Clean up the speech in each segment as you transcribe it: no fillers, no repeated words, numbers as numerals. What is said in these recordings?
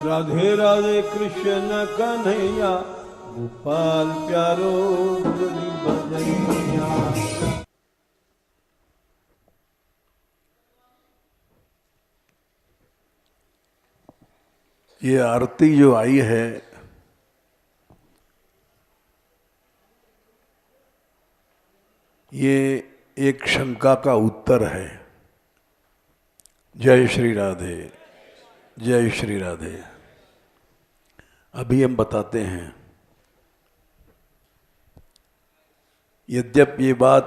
राधे राधे कृष्ण कन्हैया, गोपाल प्यारो मुरली बजैया। ये आरती जो आई है, ये एक शंका का उत्तर है। जय श्री राधे, जय श्री राधे। अभी हम बताते हैं। यद्यप ये बात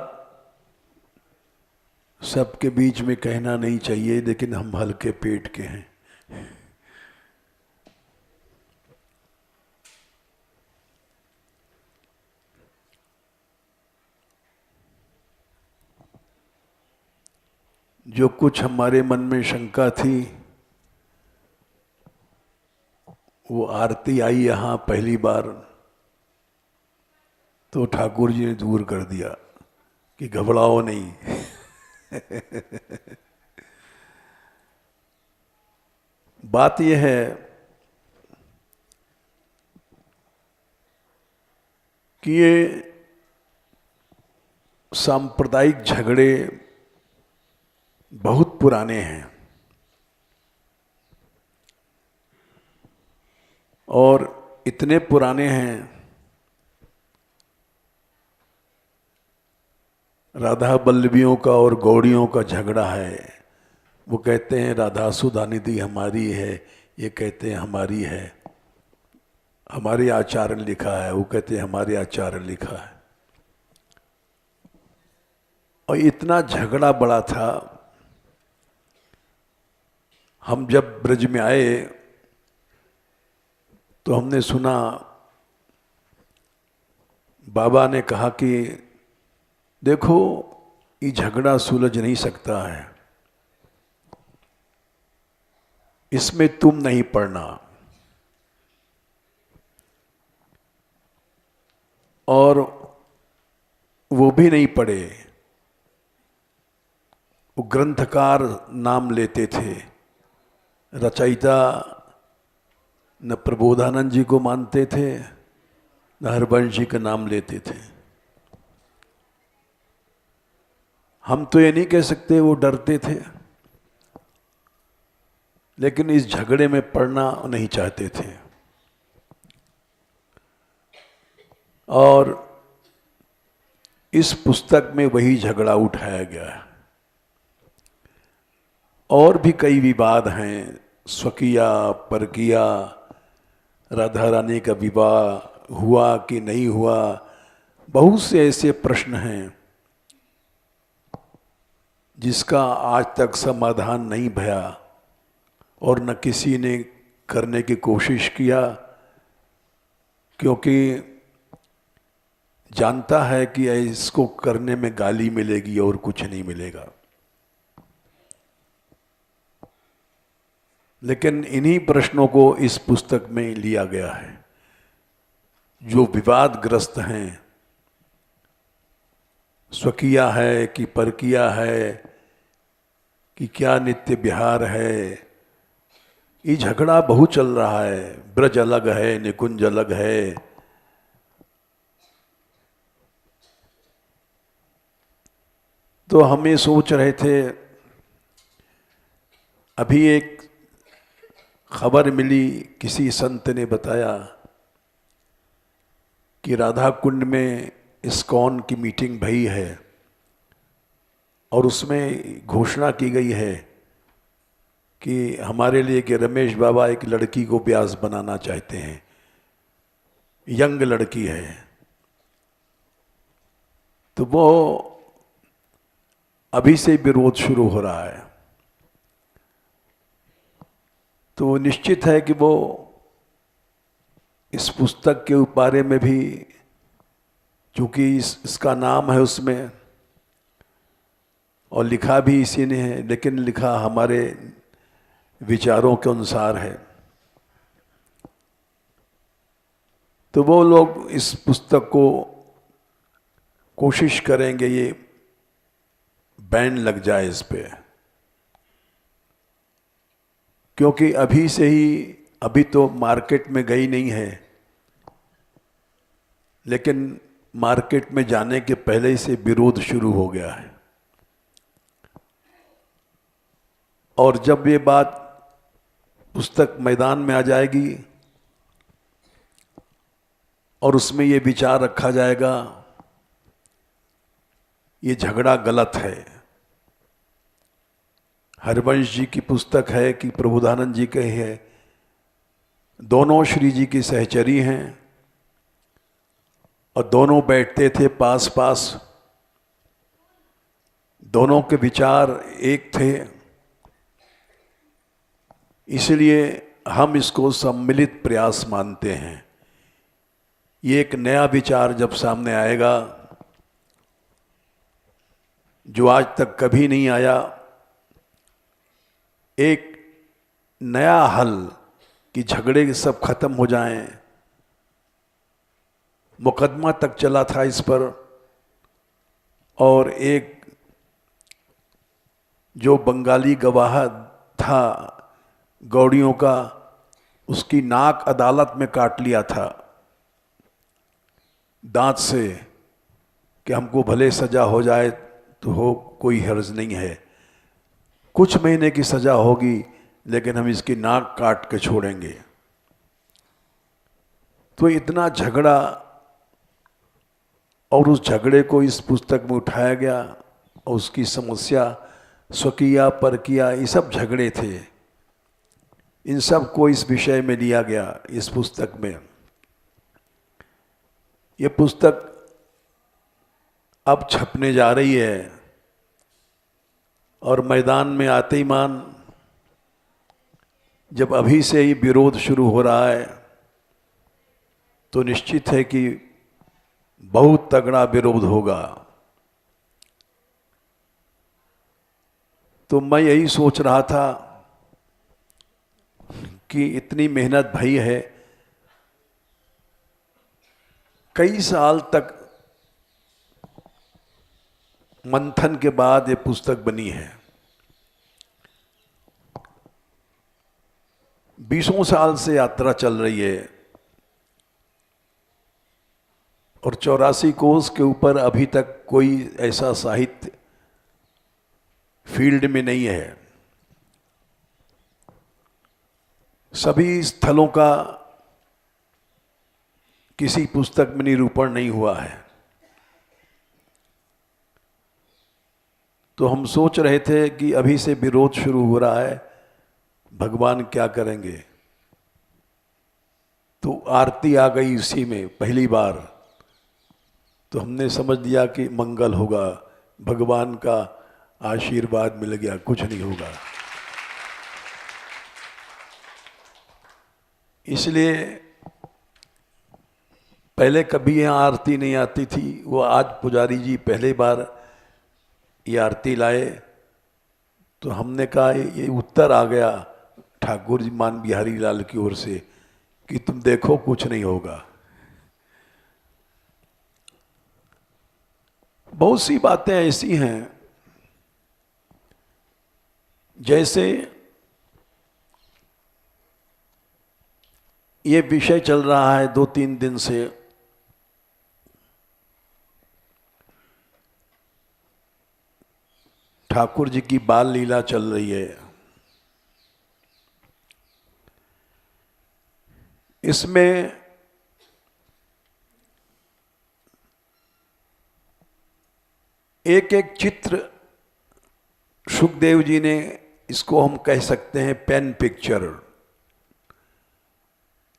सबके बीच में कहना नहीं चाहिए, लेकिन हम हल्के पेट के हैं। जो कुछ हमारे मन में शंका थी, वो आरती आई यहाँ पहली बार तो ठाकुर जी ने दूर कर दिया कि घबराओ नहीं। बात यह है कि ये सांप्रदायिक झगड़े बहुत पुराने हैं और इतने पुराने हैं, राधा बल्लभियों का और गौड़ियों का झगड़ा है। वो कहते हैं राधा सुधानिधि हमारी है, ये कहते हैं हमारी है, हमारे आचार्य लिखा है, वो कहते हैं हमारे आचार्य लिखा है। और इतना झगड़ा बड़ा था। हम जब ब्रज में आए तो हमने सुना, बाबा ने कहा कि देखो ये झगड़ा सुलझ नहीं सकता है, इसमें तुम नहीं पड़ना। और वो भी नहीं पड़े। वो ग्रंथकार नाम लेते थे, रचयिता न प्रबोधानंद जी को मानते थे न हरवंश जी का नाम लेते थे। हम तो ये नहीं कह सकते वो डरते थे, लेकिन इस झगड़े में पड़ना नहीं चाहते थे। और इस पुस्तक में वही झगड़ा उठाया गया है। और भी कई विवाद हैं, स्वकीया परकिया, राधा रानी का विवाह हुआ कि नहीं हुआ, बहुत से ऐसे प्रश्न हैं जिसका आज तक समाधान नहीं भया और न किसी ने करने की कोशिश किया, क्योंकि जानता है कि इसको करने में गाली मिलेगी और कुछ नहीं मिलेगा। लेकिन इन्हीं प्रश्नों को इस पुस्तक में लिया गया है जो विवादग्रस्त हैं। स्वकीया है कि परकिया है कि क्या नित्य विहार है, ये झगड़ा बहुत चल रहा है। ब्रज अलग है, निकुंज अलग है। तो हम ये सोच रहे थे, अभी एक खबर मिली, किसी संत ने बताया कि राधा कुंड में इस्कॉन की मीटिंग भई है और उसमें घोषणा की गई है कि हमारे लिए कि रमेश बाबा एक लड़की को ब्यास बनाना चाहते हैं, यंग लड़की है। तो वो अभी से विरोध शुरू हो रहा है। तो निश्चित है कि वो इस पुस्तक के बारे में भी, चूंकि इसका नाम है उसमें और लिखा भी इसी ने है, लेकिन लिखा हमारे विचारों के अनुसार है। तो वो लोग इस पुस्तक को कोशिश करेंगे ये बैन लग जाए इस पे, क्योंकि अभी से ही अभी तो मार्केट में गई नहीं है, लेकिन मार्केट में जाने के पहले से विरोध शुरू हो गया है। और जब ये बात पुस्तक मैदान में आ जाएगी और उसमें ये विचार रखा जाएगा, ये झगड़ा गलत है। हरिवंश जी की पुस्तक है कि प्रबोधानंद जी कहे है, दोनों श्री जी की सहचरी हैं और दोनों बैठते थे पास पास, दोनों के विचार एक थे, इसलिए हम इसको सम्मिलित प्रयास मानते हैं। ये एक नया विचार जब सामने आएगा जो आज तक कभी नहीं आया, एक नया हल कि झगड़े सब खत्म हो जाएं। मुकदमा तक चला था इस पर, और एक जो बंगाली गवाह था गौड़ियों का, उसकी नाक अदालत में काट लिया था दांत से कि हमको भले सजा हो जाए तो हो, कोई हर्ज नहीं है, कुछ महीने की सजा होगी लेकिन हम इसकी नाक काट के छोड़ेंगे। तो इतना झगड़ा, और उस झगड़े को इस पुस्तक में उठाया गया और उसकी समस्या स्वकीय परकीय ये सब झगड़े थे, इन सब को इस विषय में लिया गया इस पुस्तक में। ये पुस्तक अब छपने जा रही है और मैदान में आते ही मान जब अभी से ही विरोध शुरू हो रहा है तो निश्चित है कि बहुत तगड़ा विरोध होगा। तो मैं यही सोच रहा था कि इतनी मेहनत भई है, कई साल तक मंथन के बाद ये पुस्तक बनी है। 20 साल से यात्रा चल रही है और 84 कोस के ऊपर अभी तक कोई ऐसा साहित्य फील्ड में नहीं है। सभी स्थलों का किसी पुस्तक में निरूपण नहीं हुआ है। तो हम सोच रहे थे कि अभी से विरोध शुरू हो रहा है, भगवान क्या करेंगे। तो आरती आ गई उसी में पहली बार, तो हमने समझ लिया कि मंगल होगा, भगवान का आशीर्वाद मिल गया, कुछ नहीं होगा। इसलिए पहले कभी यहाँ आरती नहीं आती थी, वो आज पुजारी जी पहले बार ये आरती लाए, तो हमने कहा ये उत्तर आ गया ठाकुर जी मान बिहारी लाल की ओर से कि तुम देखो कुछ नहीं होगा। बहुत सी बातें ऐसी हैं, जैसे ये विषय चल रहा है 2-3 दिन से, ठाकुर जी की बाल लीला चल रही है। इसमें एक एक चित्र सुखदेव जी ने, इसको हम कह सकते हैं पेन पिक्चर।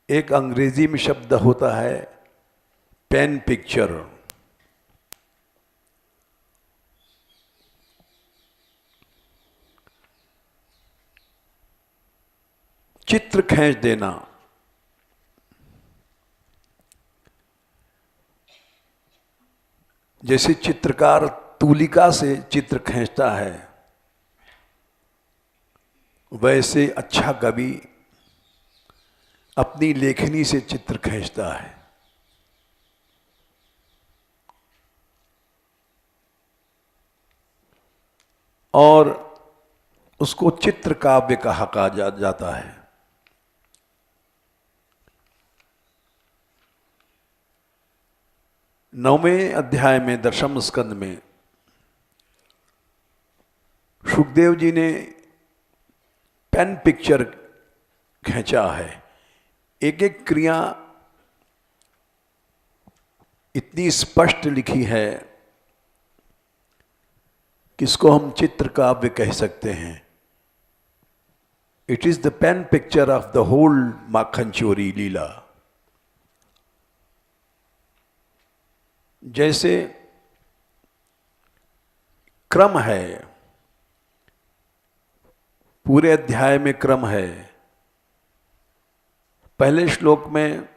एक अंग्रेजी में शब्द होता है पेन पिक्चर। चित्र खींच देना। जैसे चित्रकार तूलिका से चित्र खींचता है, वैसे अच्छा कवि अपनी लेखनी से चित्र खींचता है। और उसको चित्र काव्य कहा जाता है। 9वें अध्याय में, दशम स्कंद में, सुखदेव जी ने पेन पिक्चर खींचा है। एक एक क्रिया इतनी स्पष्ट लिखी है कि इसको हम चित्र काव्य कह सकते हैं। It is the pen picture of the whole माखन चोरी लीला। जैसे क्रम है, पूरे अध्याय में क्रम है। पहले श्लोक में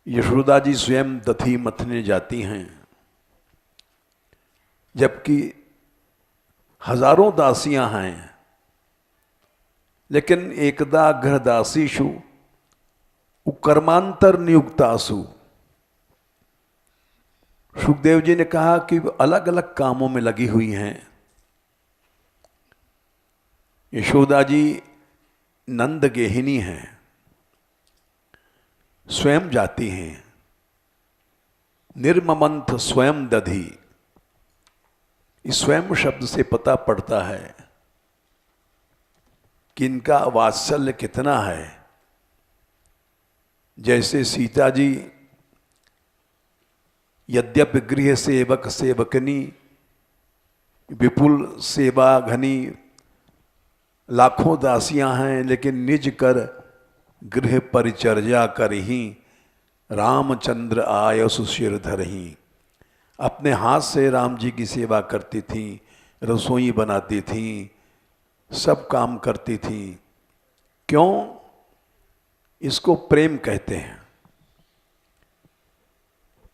यशोदा जी स्वयं दधी मथने जाती हैं, जबकि हजारों दासियां हैं, लेकिन एकदा गृहदासीषु कर्मांतर नियुक्तासु। सुखदेव जी ने कहा कि अलग अलग कामों में लगी हुई हैं। यशोदा जी नंद गेहिनी हैं, स्वयं जाती हैं। निर्ममंथ स्वयं दधी, इस स्वयं शब्द से पता पड़ता है कि इनका वात्सल्य कितना है। जैसे सीता जी यद्यपि गृह सेवक सेवकनी विपुल सेवा घनी, लाखों दासियां हैं, लेकिन निज कर गृह परिचर्या कर ही रामचंद्र आय सुशिर धरही। अपने हाथ से राम जी की सेवा करती थी, रसोई बनाती थी, सब काम करती थी। क्यों? इसको प्रेम कहते हैं।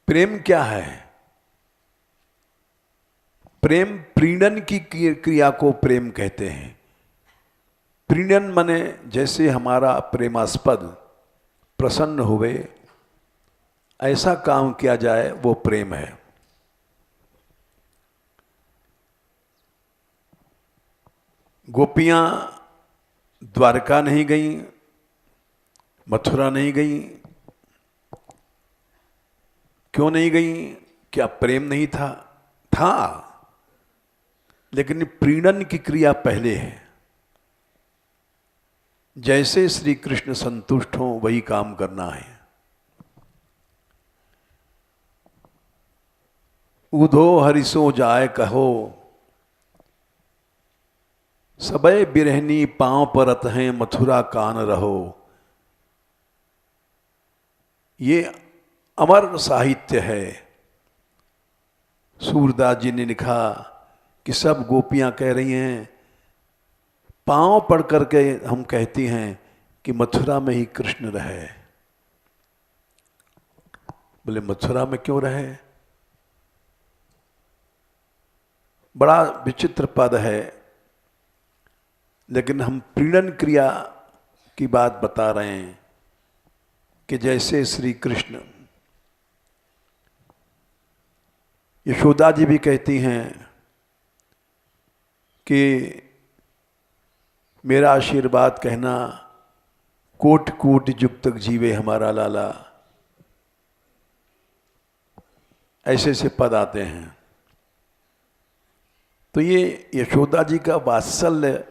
प्रेम क्या है? प्रेम प्रीणन की क्रिया को प्रेम कहते हैं। प्रीणन माने जैसे हमारा प्रेमास्पद प्रसन्न हुए, ऐसा काम किया जाए, वो प्रेम है। गोपियां द्वारका नहीं गईं, मथुरा नहीं गईं। क्यों नहीं गईं? क्या प्रेम नहीं था? था, लेकिन प्रीणन की क्रिया पहले है। जैसे श्री कृष्ण संतुष्ट हो वही काम करना है। उधो हरिसो जाय कहो, सबय बिरहनी पांव परत हैं, मथुरा कान रहो। ये अमर साहित्य है। सूरदास जी ने लिखा कि सब गोपियां कह रही हैं, पांव पढ़ करके हम कहती हैं कि मथुरा में ही कृष्ण रहे। बोले मथुरा में क्यों रहे? बड़ा विचित्र पद है, लेकिन हम प्रीणन क्रिया की बात बता रहे हैं कि जैसे श्री कृष्ण, यशोदा जी भी कहती हैं कि मेरा आशीर्वाद कहना, कोट कोट जुग तक जीवे हमारा लाला। ऐसे से पद आते हैं। तो ये यशोदा जी का वात्सल्य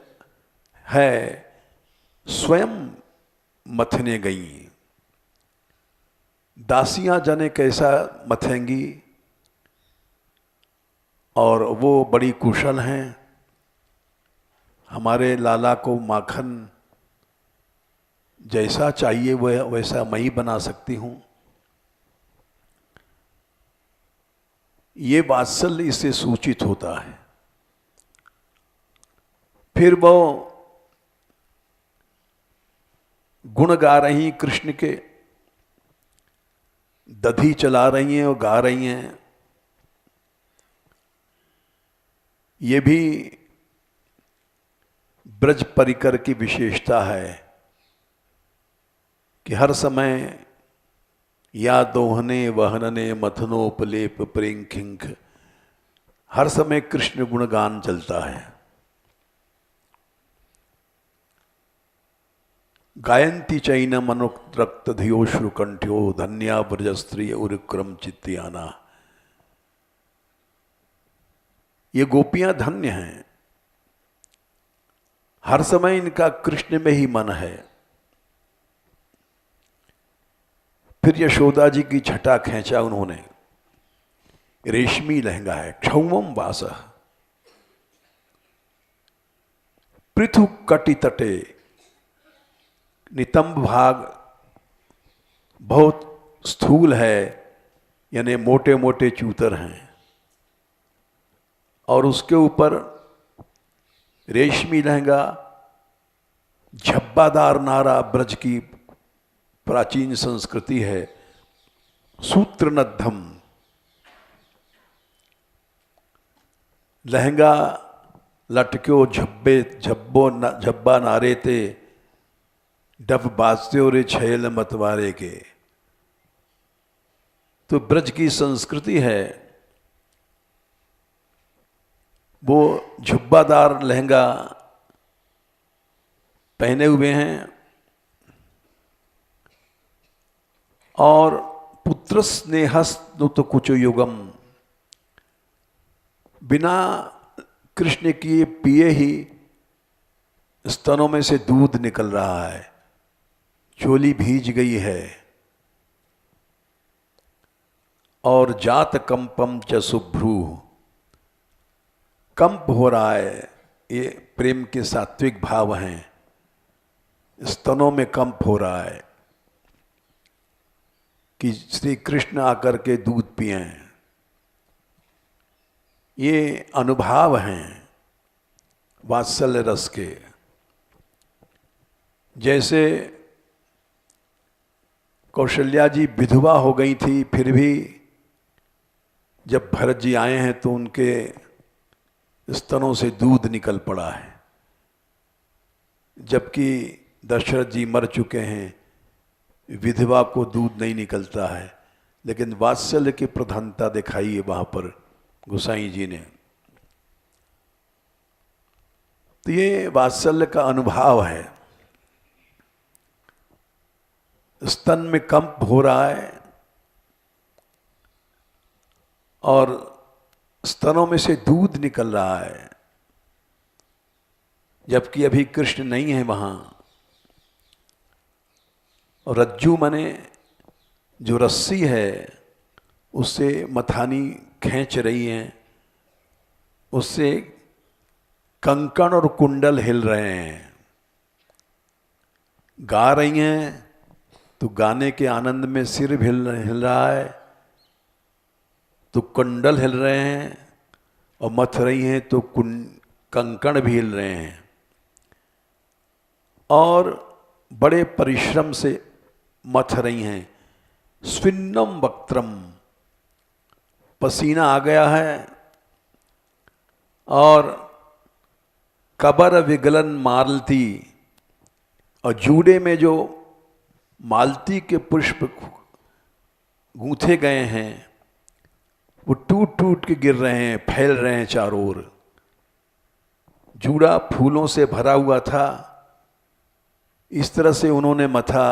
है। स्वयं मथने गई, दासियां जाने कैसा मथेंगी, और वो बड़ी कुशल हैं। हमारे लाला को माखन जैसा चाहिए वह वैसा मैं ही बना सकती हूं। ये वात्सल्य इससे सूचित होता है। फिर वो गुण गा रही कृष्ण के, दधी चला रही हैं और गा रही हैं। ये भी ब्रज परिकर की विशेषता है कि हर समय या दोहने वहनने मथनोपलेप प्रेंखिंख, हर समय कृष्ण गुणगान चलता है। गायंती चैन मनुक्त धियोश्रु कंठ्यो धन्या ब्रजस्त्री उरुक्रम चित्तियाना। ये गोपियां धन्य हैं, हर समय इनका कृष्ण में ही मन है। फिर यशोदा जी की छटा खींचा उन्होंने, रेशमी लहंगा है, क्षौमम वास पृथु कटि तटे, नितंब भाग बहुत स्थूल है, यानी मोटे मोटे चूतर हैं, और उसके ऊपर रेशमी लहंगा, झब्बादार नारा ब्रज की प्राचीन संस्कृति है, सूत्र नद्धम, लहंगा लटक्यो झब्बा नारे ते, डब बाजते रे छैल मतवारे के। तो ब्रज की संस्कृति है, वो झुब्बादार लहंगा पहने हुए हैं, और पुत्र स्नेहस्तुत कुछ युगम, बिना कृष्ण किए पिए ही स्तनों में से दूध निकल रहा है, चोली भीज गई है, और जात कंपम च शुभ्रू, कंप हो रहा है। ये प्रेम के सात्विक भाव हैं, स्तनों में कंप हो रहा है कि श्री कृष्ण आकर के दूध पिए। ये अनुभाव हैं वात्सल्य रस के। जैसे कौशल्या जी विधवा हो गई थी, फिर भी जब भरत जी आए हैं तो उनके स्तनों से दूध निकल पड़ा है, जबकि दशरथ जी मर चुके हैं, विधवा को दूध नहीं निकलता है। लेकिन वात्सल्य की प्रधानता दिखाई है वहां पर गोसाई जी ने। तो ये वात्सल्य का अनुभाव है। स्तन में कंप हो रहा है और स्तनों में से दूध निकल रहा है, जबकि अभी कृष्ण नहीं है वहां। और रज्जू माने जो रस्सी है उससे मथानी खींच रही हैं, उससे कंकण और कुंडल हिल रहे हैं। गा रही हैं तो गाने के आनंद में सिर हिल रहा है, तो कुंडल हिल रहे हैं, और मथ रही हैं तो कंकण भी हिल रहे हैं। और बड़े परिश्रम से मथ रही हैं। स्विन्नम वक्त्रम, पसीना आ गया है, और कबर विगलन मालती, और जूड़े में जो मालती के पुष्प गूंथे गए हैं वो टूट टूट के गिर रहे हैं, फैल रहे हैं चारों ओर। जूड़ा फूलों से भरा हुआ था, इस तरह से उन्होंने मथा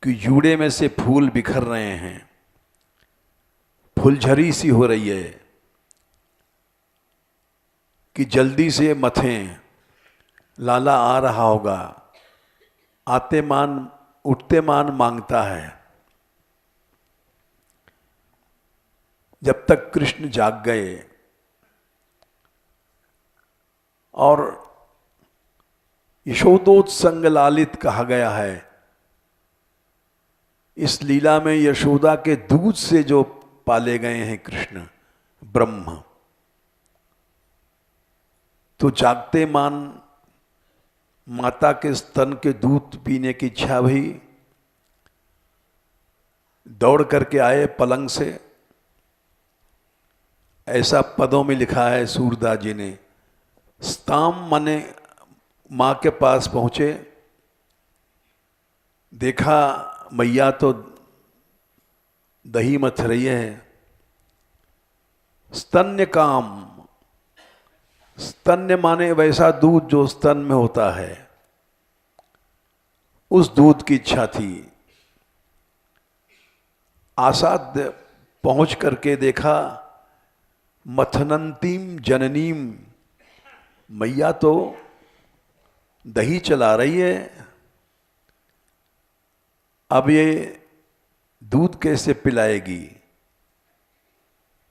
कि जूड़े में से फूल बिखर रहे हैं, फुलझड़ी सी हो रही है कि जल्दी से मथें, लाला आ रहा होगा। आते मान उठते मान मांगता है। जब तक कृष्ण जाग गए, और यशोदोत्संग लालित कहा गया है। इस लीला में यशोदा के दूध से जो पाले गए हैं कृष्ण ब्रह्म, तो जागते मान माता के स्तन के दूध पीने की इच्छा हुई, दौड़ करके आए पलंग से। ऐसा पदों में लिखा है सूरदास जी ने। स्ताम माने माँ के पास पहुंचे, देखा मैया तो दही मथ रही है। स्तन्य काम, स्तन्य माने वैसा दूध जो स्तन में होता है, उस दूध की इच्छा थी। आसाद पहुंच करके देखा, मथनंतीम जननीम, मैया तो दही चला रही है, अब ये दूध कैसे पिलाएगी?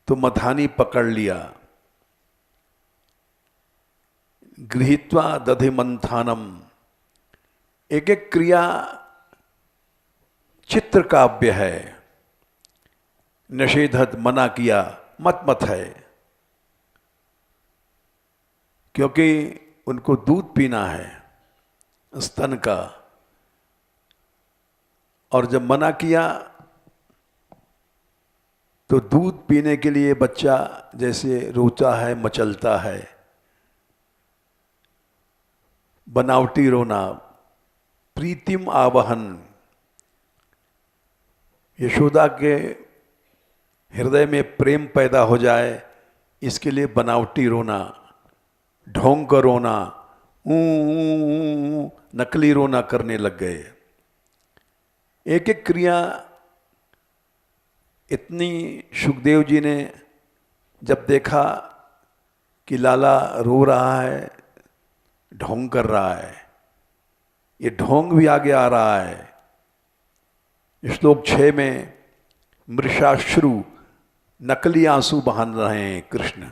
तो मथानी पकड़ लिया। गृहीत्वा दधि मंथानम, एक एक क्रिया चित्र काव्य है। निषेधत, मना किया, मत मत है, क्योंकि उनको दूध पीना है स्तन का। और जब मना किया तो दूध पीने के लिए बच्चा जैसे रोता है, मचलता है, बनावटी रोना, प्रीतिम आवहन। यशोदा के हृदय में प्रेम पैदा हो जाए, इसके लिए बनावटी रोना, ढोंग कर रोना, नकली रोना करने लग गए। एक एक क्रिया इतनी, सुखदेव जी ने जब देखा कि लाला रो रहा है, ढोंग कर रहा है, ये ढोंग भी आगे आ रहा है। श्लोक 6 में मृषाश्रु, नकली आंसू बहान रहे हैं कृष्ण।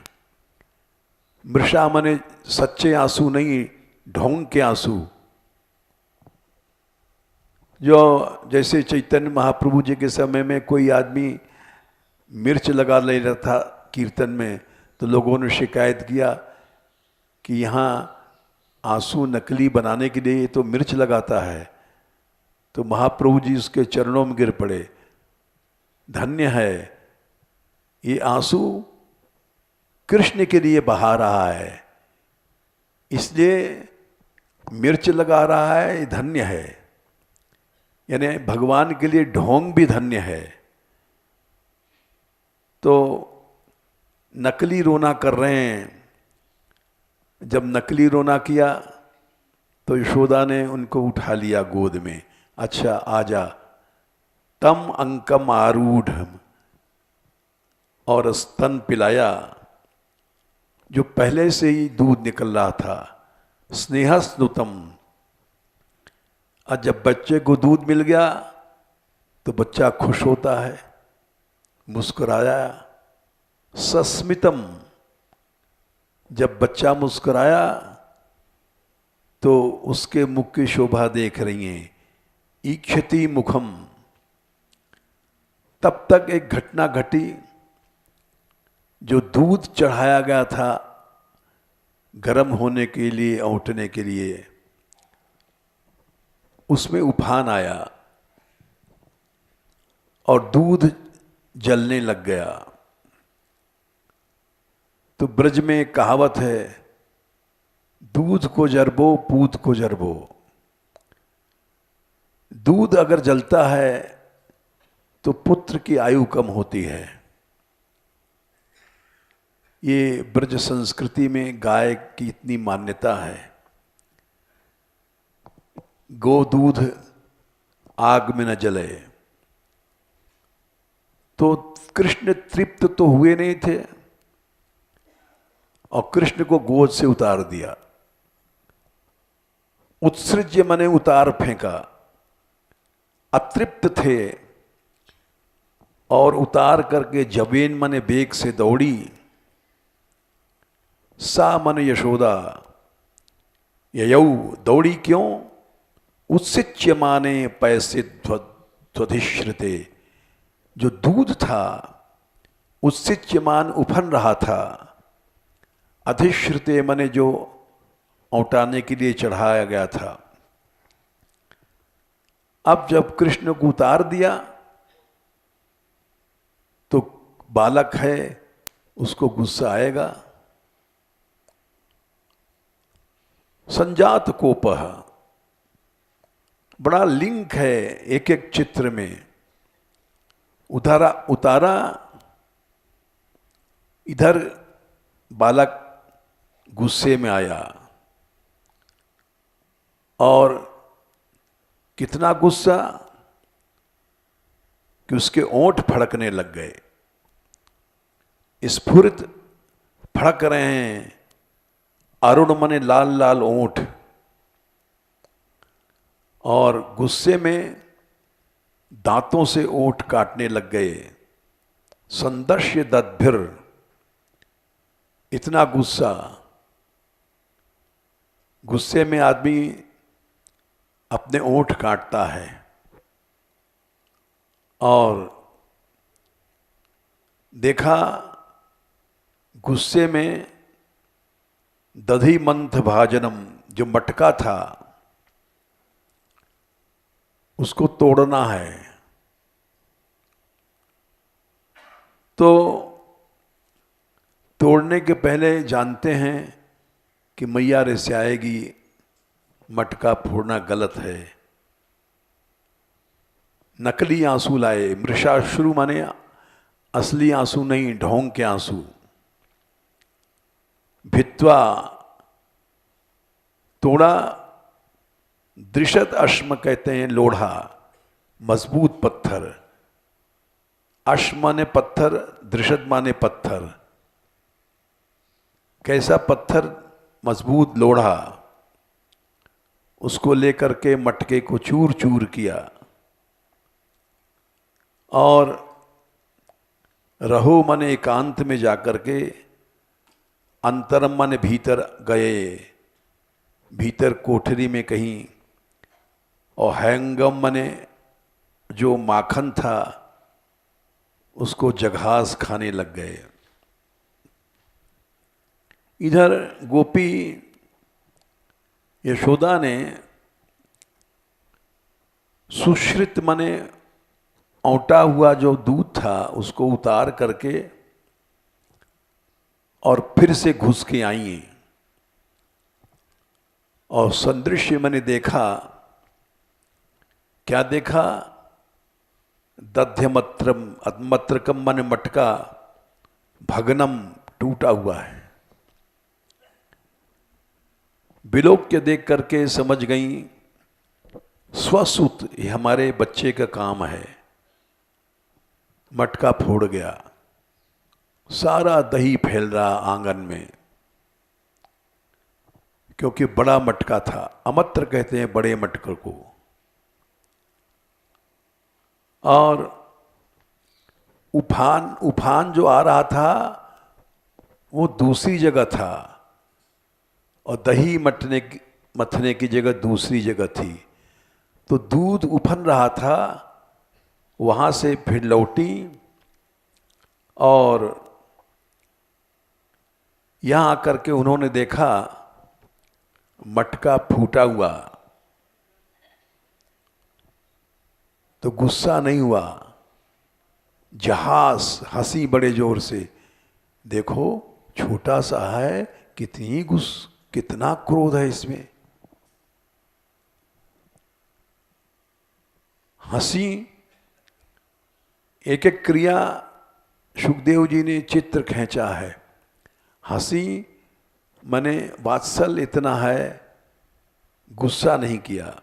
मृषा माने सच्चे आंसू नहीं, ढोंग के आंसू। जो जैसे चैतन्य महाप्रभु जी के समय में कोई आदमी मिर्च लगा ले रहा था कीर्तन में, तो लोगों ने शिकायत किया कि यहाँ आंसू नकली बनाने के लिए तो मिर्च लगाता है। तो महाप्रभु जी उसके चरणों में गिर पड़े, धन्य है, ये आंसू कृष्ण के लिए बहा रहा है, इसलिए मिर्च लगा रहा है, ये धन्य है। यानी भगवान के लिए ढोंग भी धन्य है। तो नकली रोना कर रहे हैं। जब नकली रोना किया तो यशोदा ने उनको उठा लिया गोद में, अच्छा आजा, तम अंकम आरूढ़, और स्तन पिलाया। जो पहले से ही दूध निकल रहा था, स्नेहस्नुतम। और जब बच्चे को दूध मिल गया तो बच्चा खुश होता है, मुस्कुराया। सस्मितम, जब बच्चा मुस्कुराया तो उसके मुख की शोभा देख रही हैं। ईक्षति मुखम, तब तक एक घटना घटी। जो दूध चढ़ाया गया था गर्म होने के लिए, औंटने के लिए, उसमें उफान आया और दूध जलने लग गया। तो ब्रज में एक कहावत है, दूध को जरबो पूत को जरबो। दूध अगर जलता है तो पुत्र की आयु कम होती है। ये ब्रज संस्कृति में गाय की इतनी मान्यता है। गो दूध आग में न जले। तो कृष्ण तृप्त तो हुए नहीं थे और कृष्ण को गोद से उतार दिया। उत्सृज्य माने उतार फेंका। अतृप्त थे और उतार करके जबेन माने बेग से दौड़ी। सा मन यशोदा, ययौ, दौड़ी क्यों? उत्सिच्य माने पैसे त्वधिश्रिते। जो दूध था उत्सिच्यमान उफन रहा था। अधिश्रिते माने जो औटाने के लिए चढ़ाया गया था। अब जब कृष्ण को उतार दिया तो बालक है, उसको गुस्सा आएगा। संजात कोपह, बड़ा लिंक है एक एक चित्र में। उतारा, इधर बालक गुस्से में आया और कितना गुस्सा कि उसके ओंठ फड़कने लग गए, स्फुरित फड़क रहे हैं, अरुण मने लाल लाल ओंठ, और गुस्से में दांतों से ओंठ काटने लग गए। संदर्श्य दद्भिर, इतना गुस्सा, गुस्से में आदमी अपने ओंठ काटता है। और देखा गुस्से में दधि मंथ भाजनम, जो मटका था उसको तोड़ना है। तो तोड़ने के पहले जानते हैं कि मैया रिस आएगी, मटका फोड़ना गलत है। नकली आंसू लाए, मृषाश्रु माने असली आंसू नहीं, ढोंग के आंसू। भित्वा, तोड़ा। दृशत अश्म कहते हैं लोढ़ा, मजबूत पत्थर। अश्म माने पत्थर, दृशत माने पत्थर। कैसा पत्थर? मजबूत लोढ़ा। उसको लेकर के मटके को चूर चूर किया और रहो माने एकांत में जाकर के, अंतरम माने भीतर गए, भीतर कोठरी में कहीं, और हैंगम माने जो माखन था उसको जघास खाने लग गए। इधर गोपी यशोदा ने सुश्रित माने औंटा हुआ जो दूध था उसको उतार करके और फिर से घुस के आई। और संदृश्य मैंने देखा, क्या देखा? दध्यमत्रम, मत्रकम माने मटका, भगनम, टूटा हुआ है। विलोक्य देख करके समझ गई स्वसुत, ये हमारे बच्चे का काम है। मटका फोड़ गया, सारा दही फैल रहा आंगन में, क्योंकि बड़ा मटका था। अमत्र कहते हैं बड़े मटके को। और उफान जो आ रहा था वो दूसरी जगह था, और दही मथने की जगह दूसरी जगह थी। तो दूध उफन रहा था, वहां से फिर लौटी और यहां आकर के उन्होंने देखा मटका फूटा हुआ। तो गुस्सा नहीं हुआ, जहाज, हंसी बड़े जोर से। देखो छोटा सा है, कितना क्रोध है इसमें। हंसी, एक एक क्रिया सुखदेव जी ने चित्र खींचा है। हंसी माने वात्सल्य इतना है, गुस्सा नहीं किया।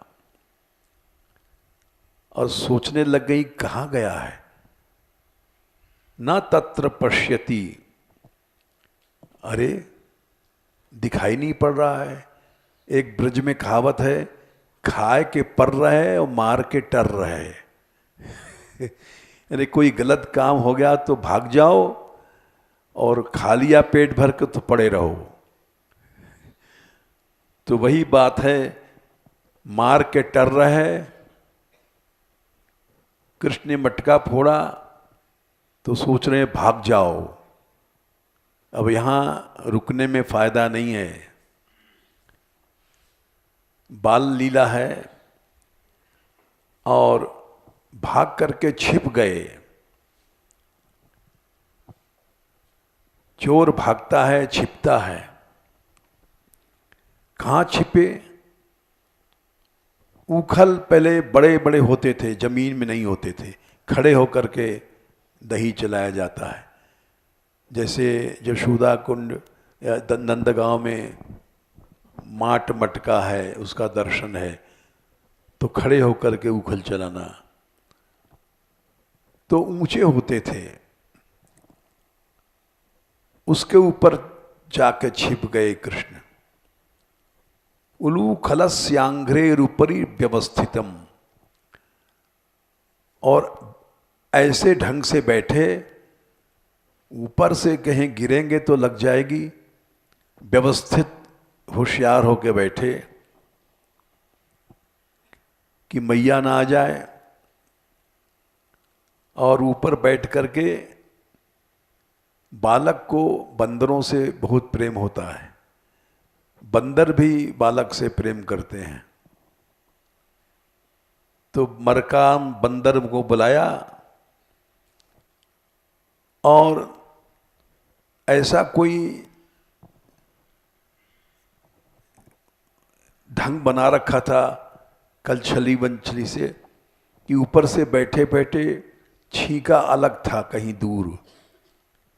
और सोचने लग गई कहाँ गया है। न तत्र पश्यति, अरे दिखाई नहीं पड़ रहा है। एक ब्रज में कहावत है, खाए के पर रहे और मार के टर रहे। यानी कोई गलत काम हो गया तो भाग जाओ, और खा लिया पेट भर के तो पड़े रहो। तो वही बात है, मार के टर रहे। कृष्ण ने मटका फोड़ा तो सोच रहे हैं भाग जाओ, अब यहां रुकने में फायदा नहीं है। बाल लीला है, और भाग करके छिप गए। चोर भागता है, छिपता है। कहाँ छिपे? उखल पहले बड़े बड़े होते थे, जमीन में नहीं होते थे। खड़े होकर के दही चलाया जाता है। जैसे यशोदा कुंड या नंदगांव में माट मटका है, उसका दर्शन है। तो खड़े होकर के उखल चलाना। तो ऊंचे होते थे, उसके ऊपर जाके छिप गए कृष्ण। उलू खलस्यांघ्रेरुपरि व्यवस्थितम, और ऐसे ढंग से बैठे, ऊपर से कहीं गिरेंगे तो लग जाएगी, व्यवस्थित होशियार होके बैठे कि मैया ना आ जाए। और ऊपर बैठ करके बालक को बंदरों से बहुत प्रेम होता है, बंदर भी बालक से प्रेम करते हैं। तो मरकाम बंदर को बुलाया और ऐसा कोई ढंग बना रखा था कलछली वंचली से कि ऊपर से बैठे बैठे छींका अलग था कहीं दूर,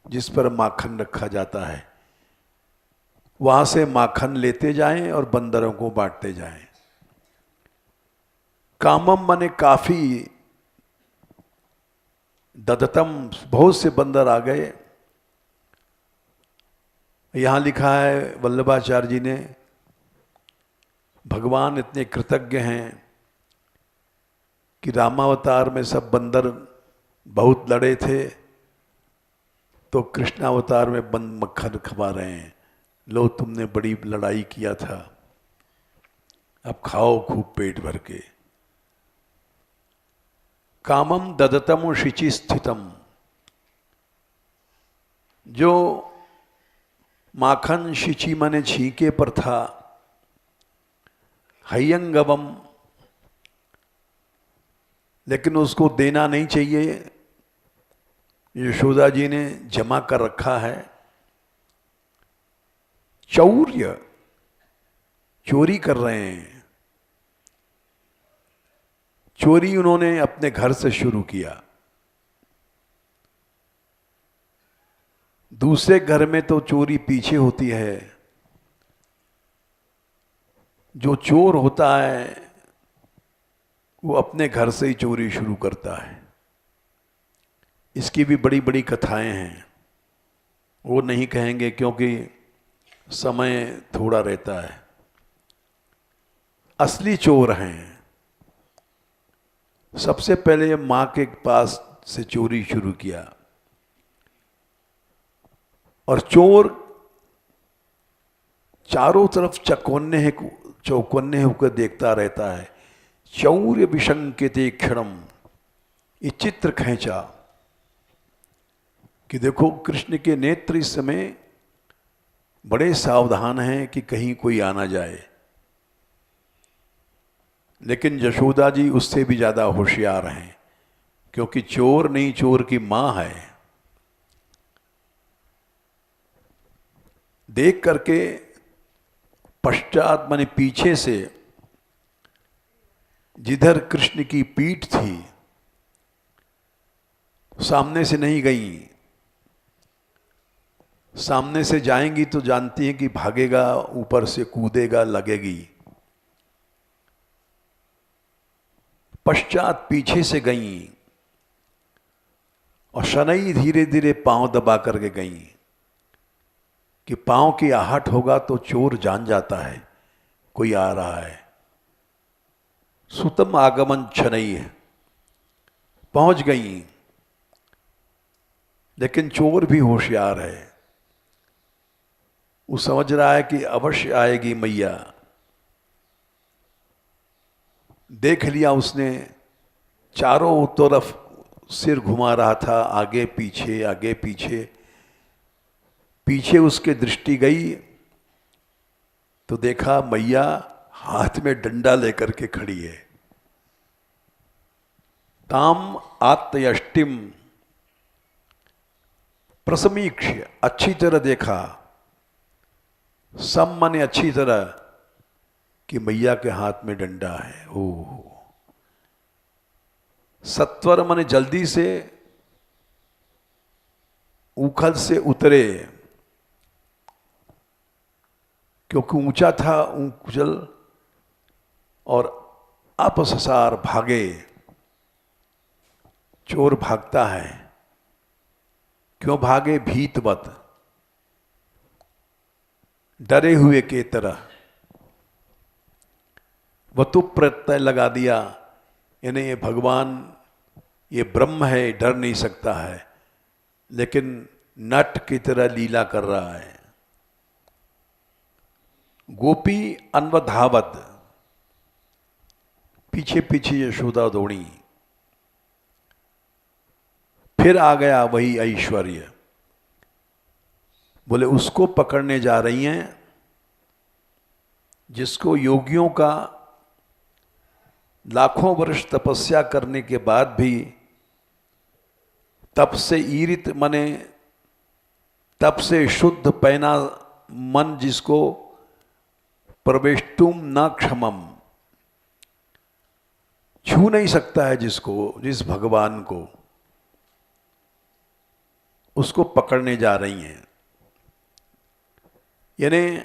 जिस पर माखन रखा जाता है, वहां से माखन लेते जाएं और बंदरों को बांटते जाएं। कामम माने काफी, ददतम बहुत से बंदर आ गए। यहां लिखा है वल्लभाचार्य जी ने, भगवान इतने कृतज्ञ हैं कि रामावतार में सब बंदर बहुत लड़े थे, तो कृष्णावतार में बंद मक्खन खवा रहे हैं। लो तुमने बड़ी लड़ाई किया था, अब खाओ खूब पेट भर के। कामम ददतम शिचि स्थितम, जो माखन शिचि माने छींके पर था, हयंगवम, लेकिन उसको देना नहीं चाहिए, यशोदा जी ने जमा कर रखा है। चौर्य, चोरी कर रहे हैं, चोरी उन्होंने अपने घर से शुरू किया। दूसरे घर में तो चोरी पीछे होती है, जो चोर होता है वो अपने घर से ही चोरी शुरू करता है। इसकी भी बड़ी बड़ी कथाएं हैं, वो नहीं कहेंगे क्योंकि समय थोड़ा रहता है। असली चोर हैं, सबसे पहले मां के पास से चोरी शुरू किया, और चोर चारों तरफ चौकन्ने होकर देखता रहता है। चौर्य विशंकिते क्षणम, ये चित्र खींचा कि देखो कृष्ण के नेत्र इस समय बड़े सावधान हैं कि कहीं कोई आना जाए, लेकिन यशोदा जी उससे भी ज्यादा होशियार हैं, क्योंकि चोर नहीं, चोर की मां है। देख करके पश्चात माने पीछे से, जिधर कृष्ण की पीठ थी, सामने से नहीं गई। सामने से जाएंगी तो जानती हैं कि भागेगा, ऊपर से कूदेगा, लगेगी। पश्चात पीछे से गईं और शनई धीरे धीरे पांव दबा करके गईं कि पांव की आहट होगा तो चोर जान जाता है कोई आ रहा है। सुतम आगमन छनई है, पहुंच गईं, लेकिन चोर भी होशियार है, वो समझ रहा है कि अवश्य आएगी मैया। देख लिया उसने, चारों तरफ सिर घुमा रहा था, आगे पीछे आगे पीछे। पीछे उसके दृष्टि गई तो देखा मैया हाथ में डंडा लेकर के खड़ी है। ताम आत्तयष्टिम प्रसमीक्ष्य, अच्छी तरह देखा, सब माने अच्छी तरह, कि मैया के हाथ में डंडा है। ओह, सत्वर माने जल्दी से उखल से उतरे, क्योंकि ऊंचा था उछल, और अपससार भागे। चोर भागता है, क्यों भागे? भीतवत, डरे हुए के तरह। वतु प्रत्यय लगा दिया, यानी ये भगवान, ये ब्रह्म है, डर नहीं सकता है, लेकिन नट की तरह लीला कर रहा है। गोपी अन्वधावत, पीछे पीछे यशोदा दौड़ी। फिर आ गया वही ऐश्वर्य। बोले उसको पकड़ने जा रही हैं जिसको योगियों का लाखों वर्ष तपस्या करने के बाद भी तप से ईरित मने, तप से शुद्ध पैना मन, जिसको प्रवेष्टुम न क्षमम, छू नहीं सकता है जिसको, जिस भगवान को, उसको पकड़ने जा रही हैं। यानी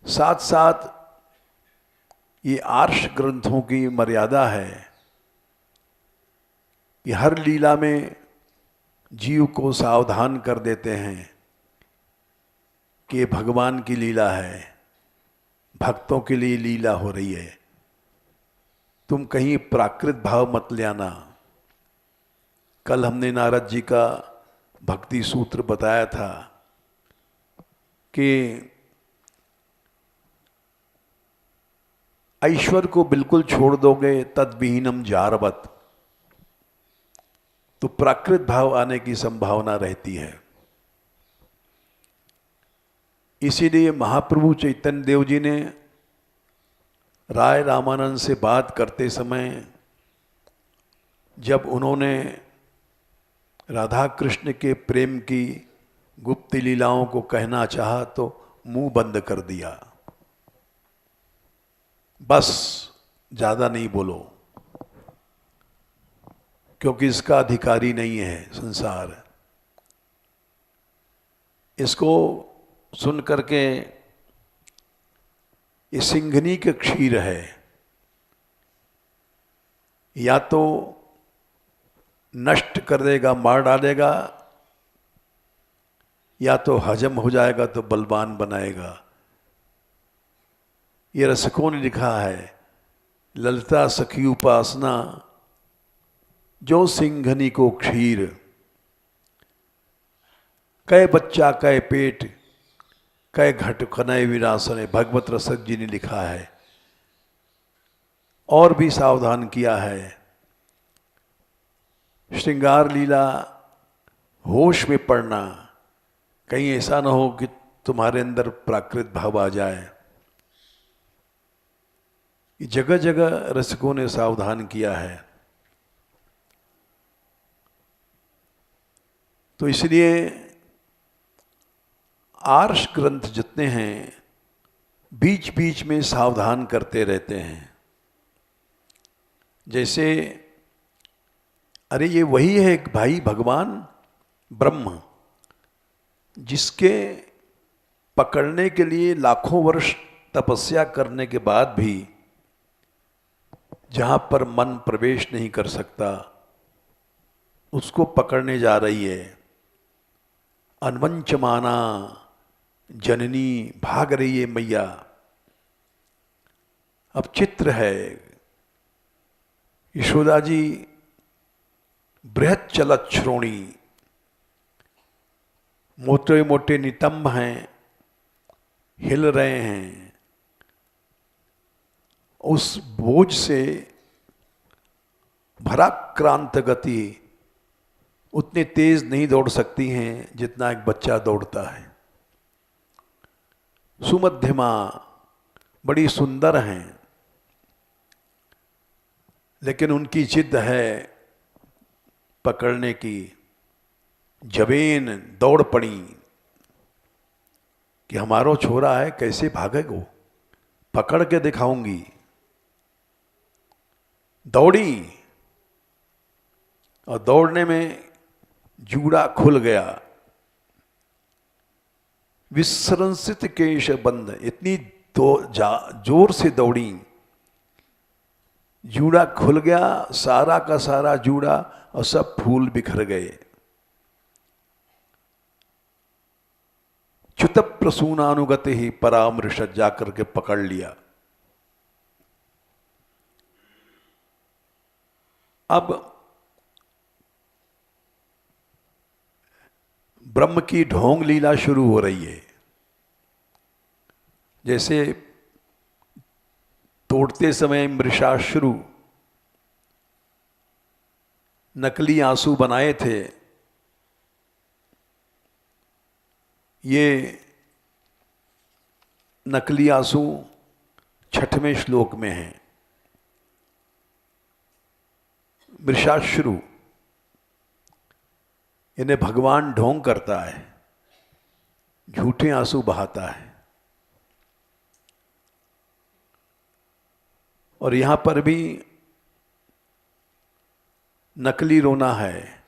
साथ साथ ये आर्ष ग्रंथों की मर्यादा है कि हर लीला में जीव को सावधान कर देते हैं कि भगवान की लीला है, भक्तों के लिए लीला हो रही है, तुम कहीं प्राकृत भाव मत ले आना। कल हमने नारद जी का भक्ति सूत्र बताया था कि ऐश्वर्य को बिल्कुल छोड़ दोगे तद्विहीनम जारवत, तो प्राकृत भाव आने की संभावना रहती है। इसीलिए महाप्रभु चैतन्य देव जी ने राय रामानंद से बात करते समय, जब उन्होंने राधा कृष्ण के प्रेम की गुप्त लीलाओं को कहना चाहा तो मुंह बंद कर दिया, बस ज्यादा नहीं बोलो, क्योंकि इसका अधिकारी नहीं है संसार। इसको सुन करके, ये सिंघनी के क्षीर है, या तो नष्ट कर देगा, मार डालेगा, या तो हजम हो जाएगा तो बलवान बनाएगा। ये रसिकों ने लिखा है, ललिता सखी उपासना जो सिंघनी को क्षीर, कै बच्चा कै पेट कै घट कनय विनाशन, भगवत रसक जी ने लिखा है। और भी सावधान किया है, श्रृंगार लीला होश में पड़ना, कहीं ऐसा ना हो कि तुम्हारे अंदर प्राकृत भाव आ जाए। जगह जगह रसिकों ने सावधान किया है। तो इसलिए आर्ष ग्रंथ जितने हैं बीच बीच में सावधान करते रहते हैं। जैसे अरे ये वही है भाई भगवान ब्रह्म, जिसके पकड़ने के लिए लाखों वर्ष तपस्या करने के बाद भी जहां पर मन प्रवेश नहीं कर सकता, उसको पकड़ने जा रही है। अनवंचमाना जननी भाग रही है मैया। अब चित्र है, यशोदा जी बृहत चलत श्रोणी, मोटे मोटे नितंब हैं, हिल रहे हैं, उस बोझ से भराक्रांत गति उतनी तेज नहीं दौड़ सकती हैं जितना एक बच्चा दौड़ता है। सुमध्यमा, बड़ी सुंदर हैं, लेकिन उनकी जिद है पकड़ने की। जबेन दौड़ पड़ी कि हमारो छोरा है, कैसे भागेगो, पकड़ के दिखाऊंगी। दौड़ी और दौड़ने में जूड़ा खुल गया। विसंसित केश बंद, इतनी जोर से दौड़ी जूड़ा खुल गया, सारा का सारा जूड़ा, और सब फूल बिखर गए। च्युत प्रसूनानुगति ही परामृश जाकर के पकड़ लिया। अब ब्रह्म की ढोंग लीला शुरू हो रही है। जैसे तोड़ते समय मृषाश्रु नकली आंसू बनाए थे, ये नकली आंसू 6वें श्लोक में है। मृषाश्रु इन्हें भगवान ढोंग करता है, झूठे आंसू बहाता है। और यहां पर भी नकली रोना है।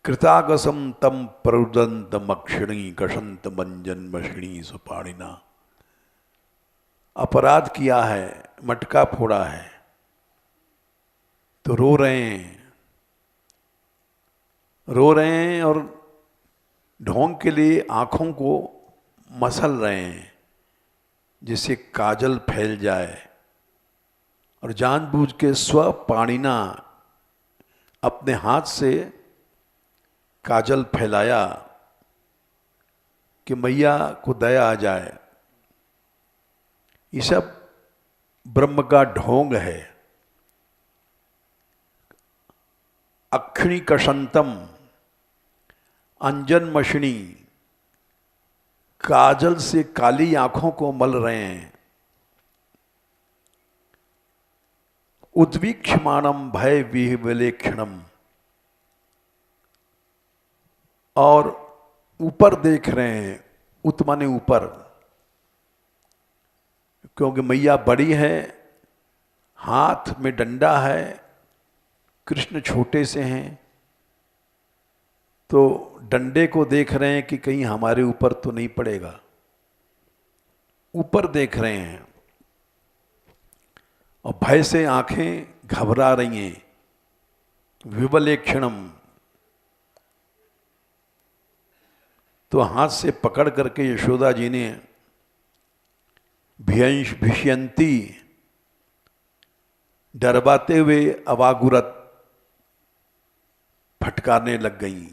कृतागसम तम प्ररुदंत मक्षिणी कशंत मंजन मषिणी सुपाणिना। अपराध किया है, मटका फोड़ा है, तो रो रहे हैं और ढोंग के लिए आंखों को मसल रहे हैं जिससे काजल फैल जाए। और जानबूझ के स्वपाणिना अपने हाथ से काजल फैलाया कि मैया को दया आ जाए। ये सब ब्रह्म का ढोंग है। अक्षिणी कशंतम अंजन मषिणी, काजल से काली आंखों को मल रहे हैं। उद्वीक्षमाणम भय विलेक्षणम, और ऊपर देख रहे हैं। उत माने ऊपर, क्योंकि मैया बड़ी है, हाथ में डंडा है, कृष्ण छोटे से हैं, तो डंडे को देख रहे हैं कि कहीं हमारे ऊपर तो नहीं पड़ेगा। ऊपर देख रहे हैं और भय से आंखें घबरा रही हैं। विवलेक्षणम, तो हाथ से पकड़ करके यशोदा जी ने भिष्यंती, डरवाते हुए अवागुरत फटकारने लग गई।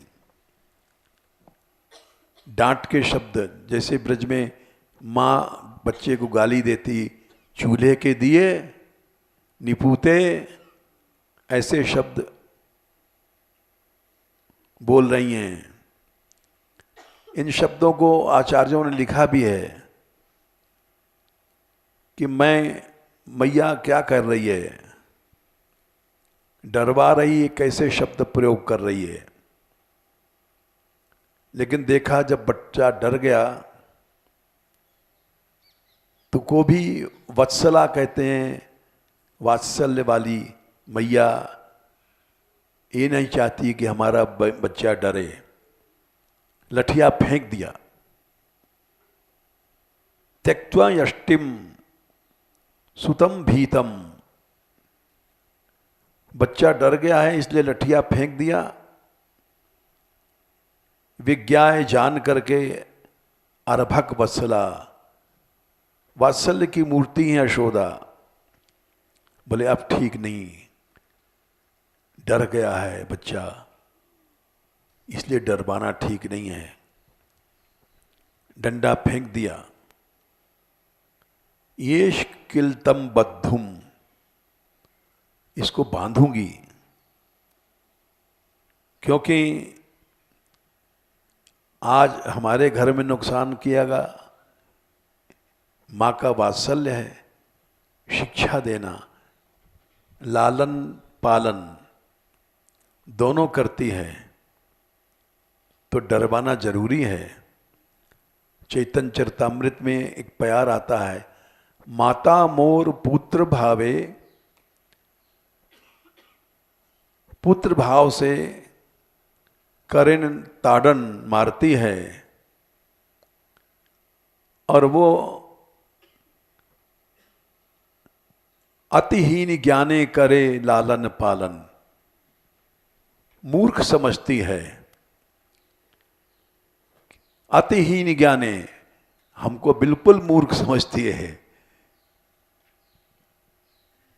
डांट के शब्द, जैसे ब्रज में माँ बच्चे को गाली देती, चूल्हे के दिए निपूते, ऐसे शब्द बोल रही हैं। इन शब्दों को आचार्यों ने लिखा भी है कि मैया क्या कर रही है, डरवा रही है, कैसे शब्द प्रयोग कर रही है। लेकिन देखा जब बच्चा डर गया तो को भी वत्सला कहते हैं, वात्सल्य वाली मैया ये नहीं चाहती कि हमारा बच्चा डरे। लठिया फेंक दिया। त्यक्त्वा यष्टिम सुतम भीतम, बच्चा डर गया है इसलिए लठिया फेंक दिया। विज्ञाय जान करके अर्भक वत्सला, वात्सल्य की मूर्ति है यशोदा। बोले अब ठीक नहीं, डर गया है बच्चा, इसलिए डरवाना ठीक नहीं है। डंडा फेंक दिया। येष किलतम बद्धुम, इसको बांधूंगी, क्योंकि आज हमारे घर में नुकसान कियागा। माँ का वात्सल्य है, शिक्षा देना, लालन पालन दोनों करती है, तो डरवाना जरूरी है। चैतन्य चरितामृत में एक प्यार आता है, माता मोर पुत्र भावे, पुत्र भाव से करेन ताड़न मारती है। और वो अतिहीन ज्ञाने करे लालन पालन। मूर्ख समझती है, अतिहीन ज्ञाने हमको बिल्कुल मूर्ख समझती है,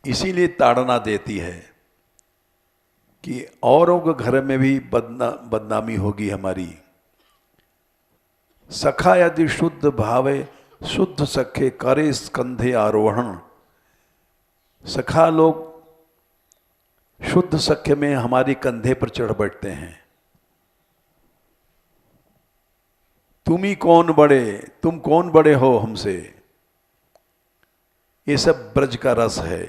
इसीलिए ताड़ना देती है कि औरों के घर में भी बदनामी होगी हमारी। सखा यदि शुद्ध भावे शुद्ध सखे करे स्कंधे आरोहण। सखा लोग शुद्ध सख्य में हमारी कंधे पर चढ़ बैठते हैं। तुम ही कौन बड़े, तुम कौन बड़े हो हमसे। ये सब ब्रज का रस है।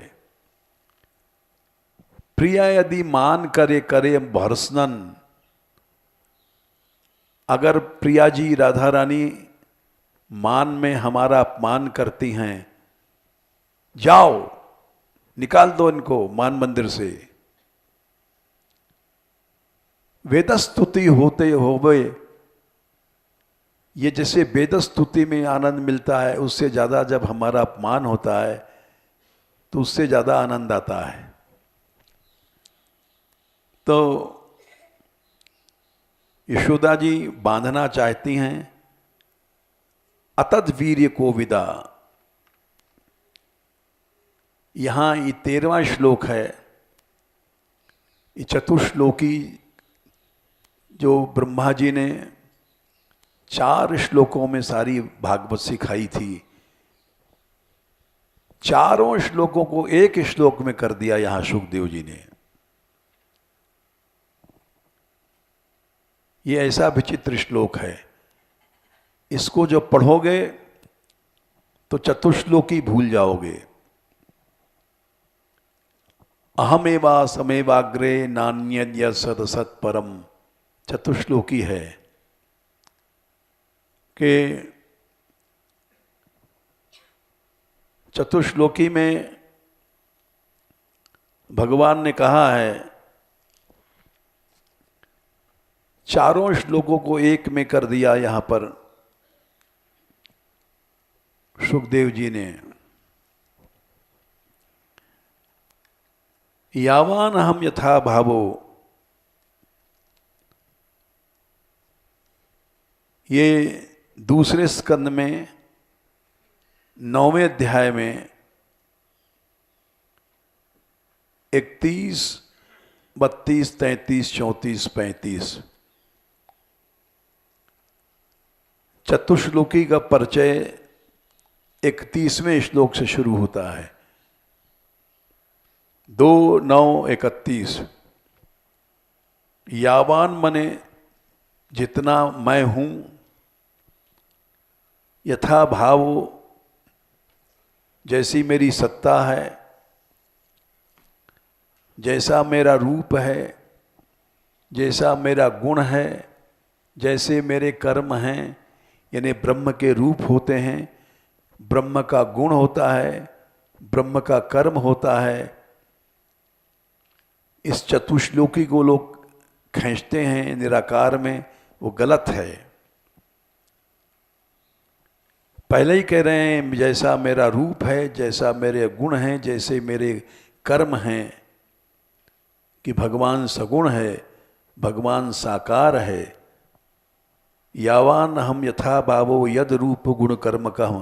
प्रिया यदि मान करे करे भर्सनन। अगर प्रिया जी राधा रानी मान में हमारा अपमान करती हैं, जाओ निकाल दो इनको मान मंदिर से। वेदस्तुति होते होवे, ये जैसे वेदस्तुति में आनंद मिलता है, उससे ज़्यादा जब हमारा अपमान होता है तो उससे ज़्यादा आनंद आता है। तो यशोदा जी बांधना चाहती हैं, अतद वीर्य को विदा। यहाँ ये 13वां श्लोक है। ये चतुश्लोकी जो ब्रह्मा जी ने 4 श्लोकों में सारी भागवत सिखाई थी, चारों श्लोकों को एक श्लोक में कर दिया यहां सुखदेव जी ने। ये ऐसा विचित्र श्लोक है, इसको जब पढ़ोगे तो चतुश्लोकी भूल जाओगे। अहमेवा समेवाग्रे नान्यद्य सदसत परम, चतुश्लोकी है कि चतुश्लोकी में भगवान ने कहा है, चारों श्लोकों को एक में कर दिया यहां पर सुखदेव जी ने। यावान हम यथा भावो, ये दूसरे स्कंद में 9वें अध्याय में 31, 32, 33, 34, 35 चतुश्लोकी का परिचय 31वें श्लोक से शुरू होता है। 2, 9, 31। यावान मने जितना मैं हूं, यथा भाव जैसी मेरी सत्ता है, जैसा मेरा रूप है, जैसा मेरा गुण है, जैसे मेरे कर्म हैं, यानी ब्रह्म के रूप होते हैं, ब्रह्म का गुण होता है, ब्रह्म का कर्म होता है। इस चतुश्लोकी को लोग खींचते हैं निराकार में, वो गलत है। पहले ही कह रहे हैं जैसा मेरा रूप है, जैसा मेरे गुण हैं, जैसे मेरे कर्म हैं, कि भगवान सगुण है, भगवान साकार है। यावान हम यथा भावो यद रूप गुण कर्म कह,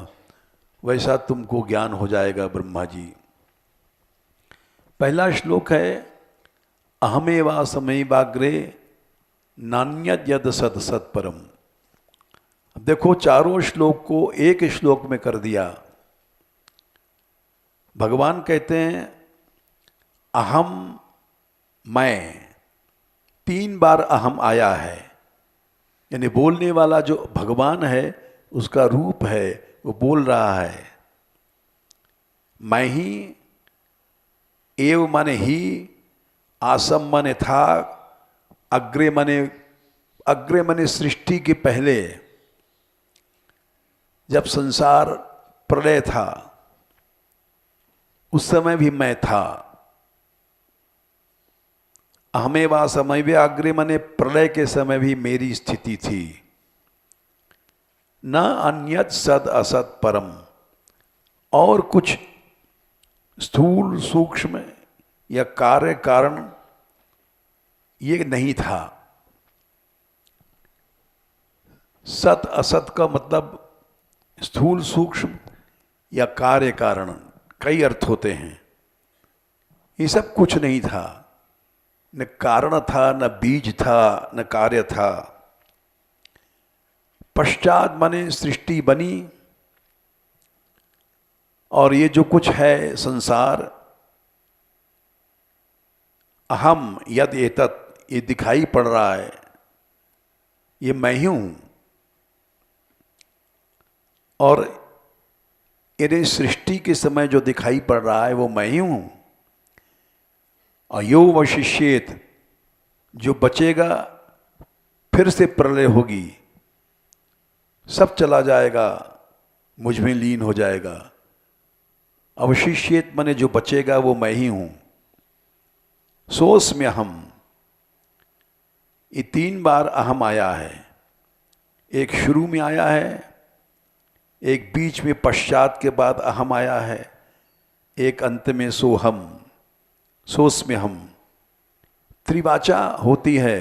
वैसा तुमको ज्ञान हो जाएगा ब्रह्मा जी। पहला श्लोक है अहमेवा समैवाग्रे नान्यद यद सद सत परम। अब देखो चारों श्लोक को एक श्लोक में कर दिया। भगवान कहते हैं अहम, मैं, 3 बार अहम आया है, यानी बोलने वाला जो भगवान है उसका रूप है, वो बोल रहा है। मैं ही, एव माने ही, आसम माने था, अग्रे माने सृष्टि के पहले जब संसार प्रलय था उस समय भी मैं था। अहमेवा समैवे अग्रे माने प्रलय के समय भी मेरी स्थिति थी। न अन्यत सद असत परम, और कुछ स्थूल सूक्ष्म या कार्य कारण ये नहीं था। सत असत का मतलब स्थूल सूक्ष्म या कार्य कारण कई अर्थ होते हैं। ये सब कुछ नहीं था, न कारण था, न बीज था, न कार्य था। पश्चात माने सृष्टि बनी और ये जो कुछ है संसार, अहम यद एतत्, ये दिखाई पड़ रहा है, ये मैं ही हूं। और ये सृष्टि के समय जो दिखाई पड़ रहा है वो मैं ही हूं। और यो वशिष्येत, जो बचेगा फिर से प्रलय होगी, सब चला जाएगा, मुझ में लीन हो जाएगा। अवशिष्येत माने जो बचेगा वो मैं ही हूं। सोस्म्य हम, ये 3 बार अहम आया है। एक शुरू में आया है, एक बीच में पश्चात के बाद अहम आया है, एक अंत में सोहम, सोस्म्य हम। त्रिवाचा होती है,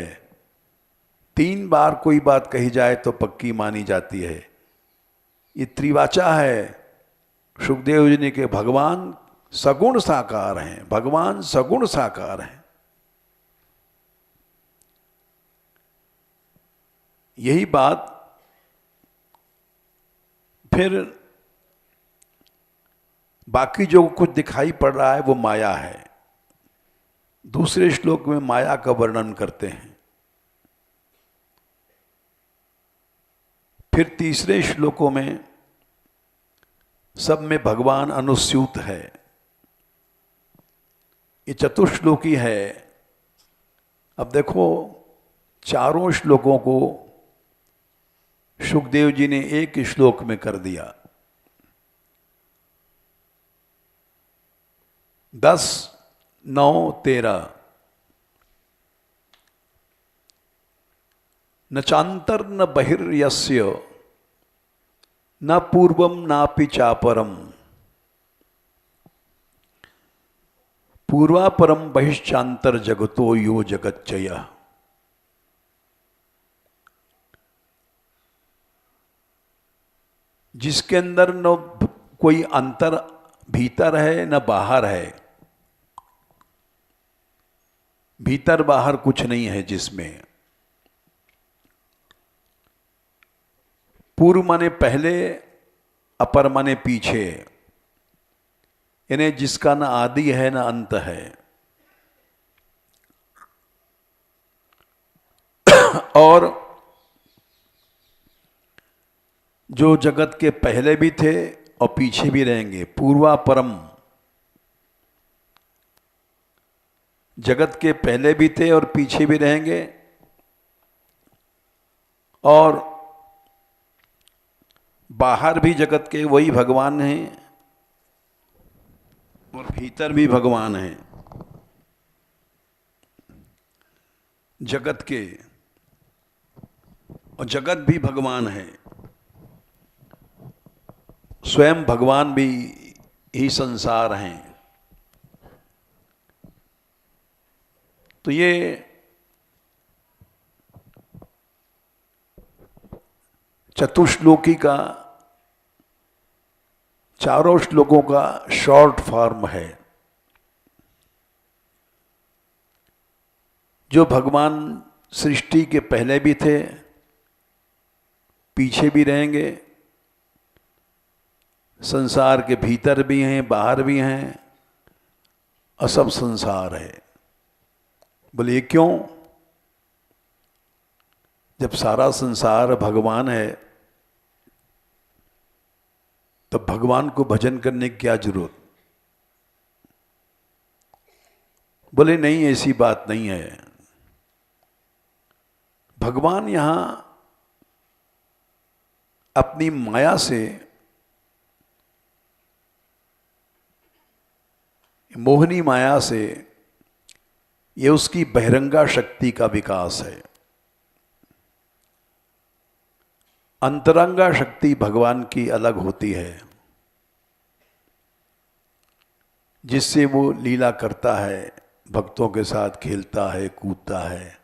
3 बार कोई बात कही जाए तो पक्की मानी जाती है। ये त्रिवाचा है। सुखदेव जी ने के भगवान सगुण साकार हैं, भगवान सगुण साकार हैं। यही बात फिर बाकी जो कुछ दिखाई पड़ रहा है वो माया है। दूसरे श्लोक में माया का वर्णन करते हैं। फिर तीसरे श्लोकों में सब में भगवान अनुस्यूत है। ये चतुश्लोकी है। अब देखो, चारों श्लोकों को सुखदेव जी ने एक श्लोक में कर दिया। 10, 9, 13। न चांतर न बहिर्यस्य न पूर्वम नापि चापरम पूर्वापरम बहिश्चांतर जगतो यो जगच्चय। जिसके अंदर न कोई अंतर भीतर है न बाहर है, भीतर बाहर कुछ नहीं है जिसमें। पूर्व माने पहले, अपर माने पीछे, इन्हें जिसका न आदि है न अंत है। और जो जगत के पहले भी थे और पीछे भी रहेंगे, पूर्वापरम, जगत के पहले भी थे और पीछे भी रहेंगे। और बाहर भी जगत के वही भगवान हैं और भीतर भी भगवान हैं जगत के, और जगत भी भगवान है। स्वयं भगवान भी ही संसार हैं। तो ये चतुश्लोकी का, चारों श्लोकों का शॉर्ट फॉर्म है। जो भगवान सृष्टि के पहले भी थे, पीछे भी रहेंगे, संसार के भीतर भी हैं, बाहर भी हैं, और सब संसार है। बोले ये क्यों? जब सारा संसार भगवान है तो भगवान को भजन करने की क्या जरूरत? बोले नहीं, ऐसी बात नहीं है। भगवान यहां अपनी माया से, मोहनी माया से, ये उसकी बहिरंगा शक्ति का विकास है। अंतरंगा शक्ति भगवान की अलग होती है। जिससे वो लीला करता है, भक्तों के साथ खेलता है, कूदता है।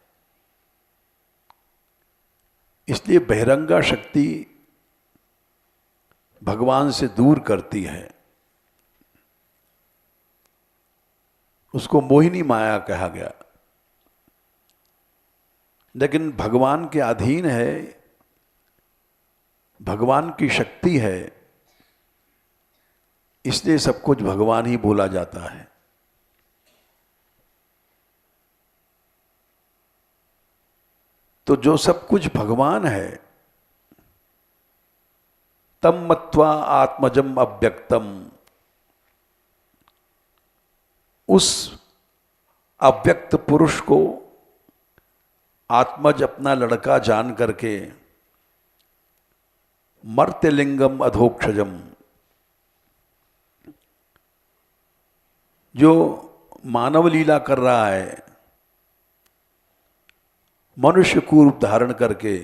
इसलिए बहिरंगा शक्ति भगवान से दूर करती है। उसको मोहिनी माया कहा गया। लेकिन भगवान के अधीन है, भगवान की शक्ति है, इसलिए सब कुछ भगवान ही बोला जाता है। तो जो सब कुछ भगवान है, तम मत्वा आत्मजम अव्यक्तम, उस अव्यक्त पुरुष को आत्मज अपना लड़का जान करके मर्त्यलिंगम अधोक्षजम, जो मानव लीला कर रहा है, मनुष्य को रूप धारण करके,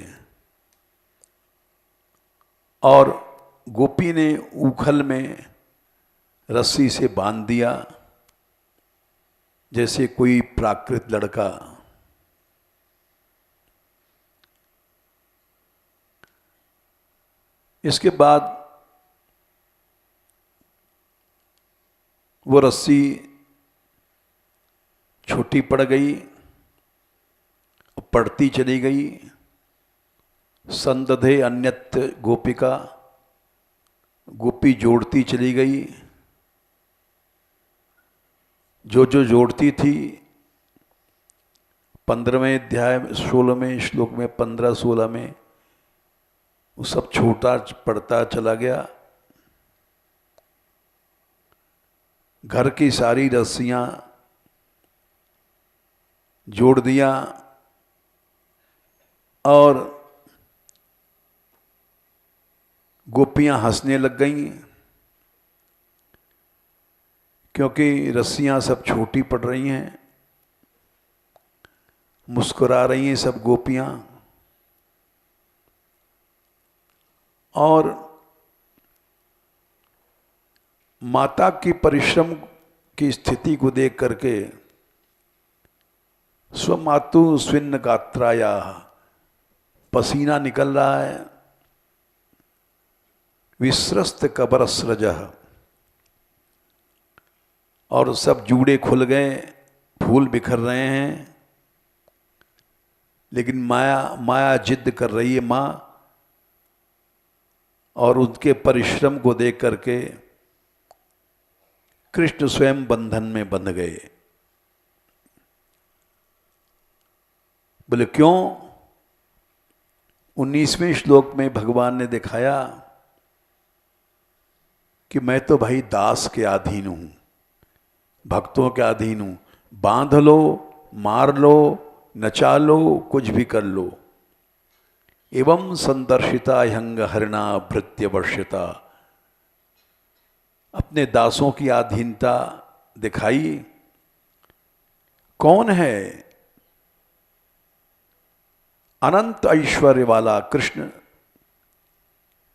और गोपी ने उखल में रस्सी से बांध दिया जैसे कोई प्राकृत लड़का। इसके बाद वो रस्सी छोटी पड़ गई, पड़ती चली गई। संदधे अन्यत्र गोपिका, गोपी जोड़ती चली गई। जो जो जोड़ती थी 15वें अध्याय 16वें श्लोक में 15-16 में वो सब छोटा पड़ता चला गया। घर की सारी रस्सियां जोड़ दिया और गोपियां हंसने लग गईं, क्योंकि रस्सियां सब छोटी पड़ रही हैं। मुस्कुरा रही हैं सब गोपियां। और माता की परिश्रम की स्थिति को देख करके स्वमातु स्विन्न गात्राया, पसीना निकल रहा है। विस्रस्त कबरस्रजः, और सब जूड़े खुल गए, फूल बिखर रहे हैं। लेकिन माया जिद कर रही है माँ, और उनके परिश्रम को देख करके कृष्ण स्वयं बंधन में बंध गए। बोले क्यों? 19वें श्लोक में भगवान ने दिखाया कि मैं तो भाई दास के अधीन हूं, भक्तों के अधीन हूं। बांध लो, मार लो, नचा लो, कुछ भी कर लो। एवं संदर्शिता ह्यंग हरिणा भृत्य वर्षिता, अपने दासों की अधीनता दिखाई। कौन है? अनंत ऐश्वर्य वाला कृष्ण,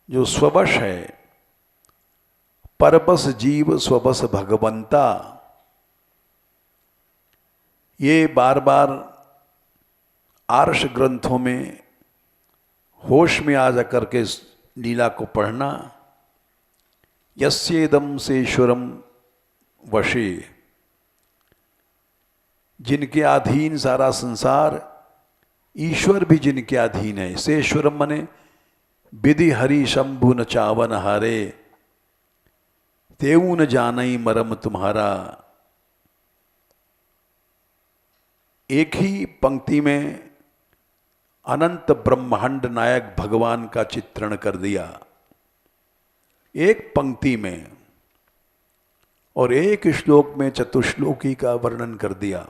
जो स्ववश है। परबस जीव स्वबस भगवंता, ये बार बार आर्ष ग्रंथों में होश में आ जाकर के लीला को पढ़ना। यस्येदम सेश्वरम वशे, जिनके अधीन सारा संसार, ईश्वर भी जिनके अधीन है। सेश्वरम मने विधि हरि शंभु न चावन हारे, तेऊ न जानई मरम तुम्हारा। एक ही पंक्ति में अनंत ब्रह्मांड नायक भगवान का चित्रण कर दिया, एक पंक्ति में, और एक श्लोक में चतुश्लोकी का वर्णन कर दिया,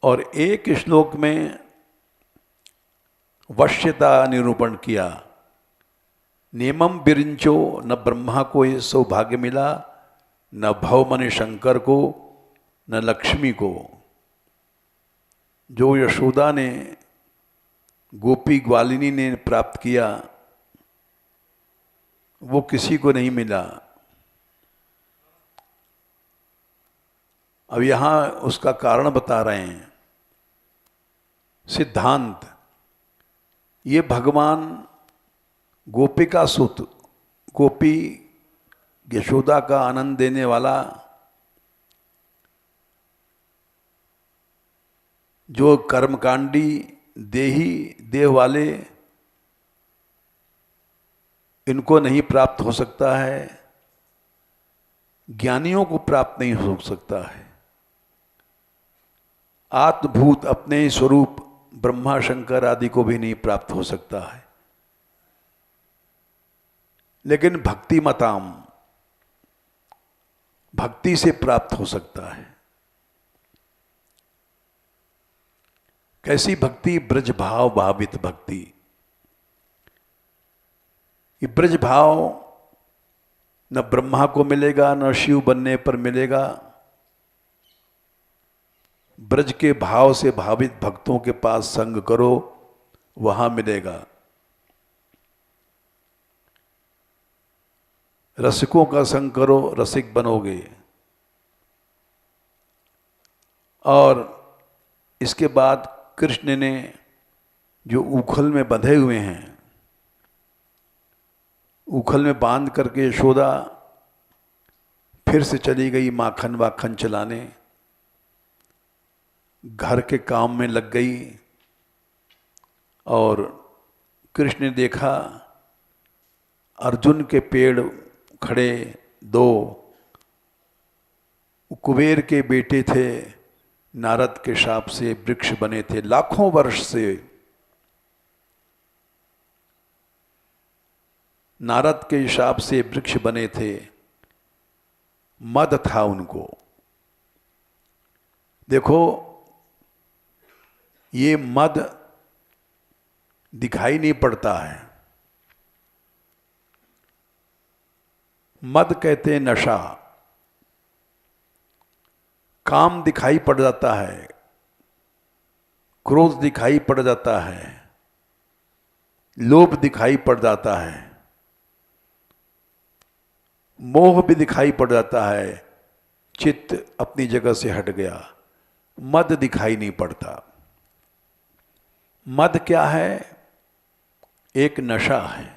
और एक श्लोक में वश्यता निरूपण किया। नेमम बिरिंचो, न ब्रह्मा को ये सौभाग्य मिला, न भवमनि शंकर को, न लक्ष्मी को। जो यशोदा ने, गोपी ग्वालिनी ने प्राप्त किया, वो किसी को नहीं मिला। अब यहां उसका कारण बता रहे हैं। सिद्धांत, ये भगवान गोपिका सुत, गोपी यशोदा का आनंद देने वाला, जो कर्मकांडी देही देह वाले, इनको नहीं प्राप्त हो सकता है, ज्ञानियों को प्राप्त नहीं हो सकता है। आत्मभूत अपने ही स्वरूप ब्रह्मा शंकर आदि को भी नहीं प्राप्त हो सकता है। लेकिन भक्ति मताम, भक्ति से प्राप्त हो सकता है। कैसी भक्ति? ब्रज भाव भावित भक्ति। ये ब्रज भाव न ब्रह्मा को मिलेगा, न शिव बनने पर मिलेगा। ब्रज के भाव से भावित भक्तों के पास संग करो, वहां मिलेगा। रसिकों का संग करो, रसिक बनोगे। और इसके बाद कृष्ण ने जो उखल में बंधे हुए हैं, उखल में बांध करके यशोदा फिर से चली गई माखन वाखन चलाने, घर के काम में लग गई। और कृष्ण ने देखा अर्जुन के पेड़ खड़े दो, कुबेर के बेटे थे, नारद के शाप से वृक्ष बने थे लाखों वर्ष से। नारद के शाप से वृक्ष बने थे, मद था उनको। देखो, ये मद दिखाई नहीं पड़ता है। मद कहते हैं नशा। काम दिखाई पड़ जाता है, क्रोध दिखाई पड़ जाता है, लोभ दिखाई पड़ जाता है, मोह भी दिखाई पड़ जाता है, चित्त अपनी जगह से हट गया। मद दिखाई नहीं पड़ता। मद क्या है? एक नशा है।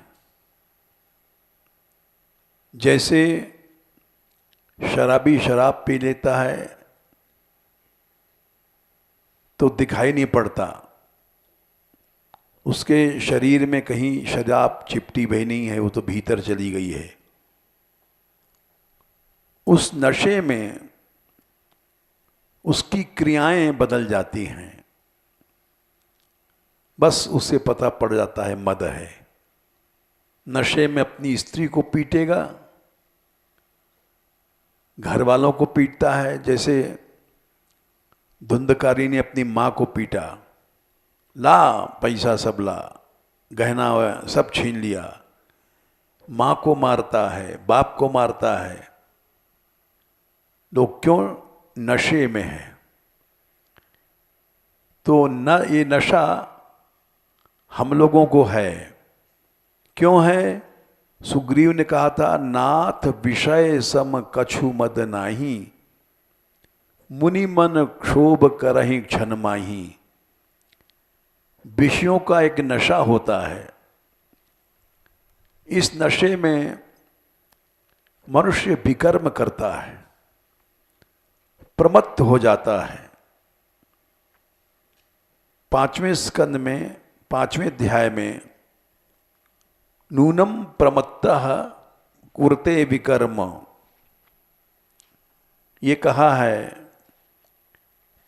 जैसे शराबी शराब पी लेता है तो दिखाई नहीं पड़ता, उसके शरीर में कहीं शराब चिपटी भी नहीं है, वो तो भीतर चली गई है। उस नशे में उसकी क्रियाएं बदल जाती हैं, बस उसे पता पड़ जाता है मद है। नशे में अपनी स्त्री को पीटेगा, घर वालों को पीटता है। जैसे धुंधकारी ने अपनी माँ को पीटा, ला पैसा सब ला, गहना सब छीन लिया। माँ को मारता है, बाप को मारता है। लोग क्यों? नशे में है। तो न ये नशा हम लोगों को है। क्यों है? सुग्रीव ने कहा था, नाथ विषय सम कछु मद नाही, मुनि मन क्षोभ करहि क्षण माही। विषयों का एक नशा होता है। इस नशे में मनुष्य विकर्म करता है, प्रमत्त हो जाता है। 5वें स्कंद में 5वें अध्याय में नूनम प्रमत्तः कुरते विकर्म, ये कहा है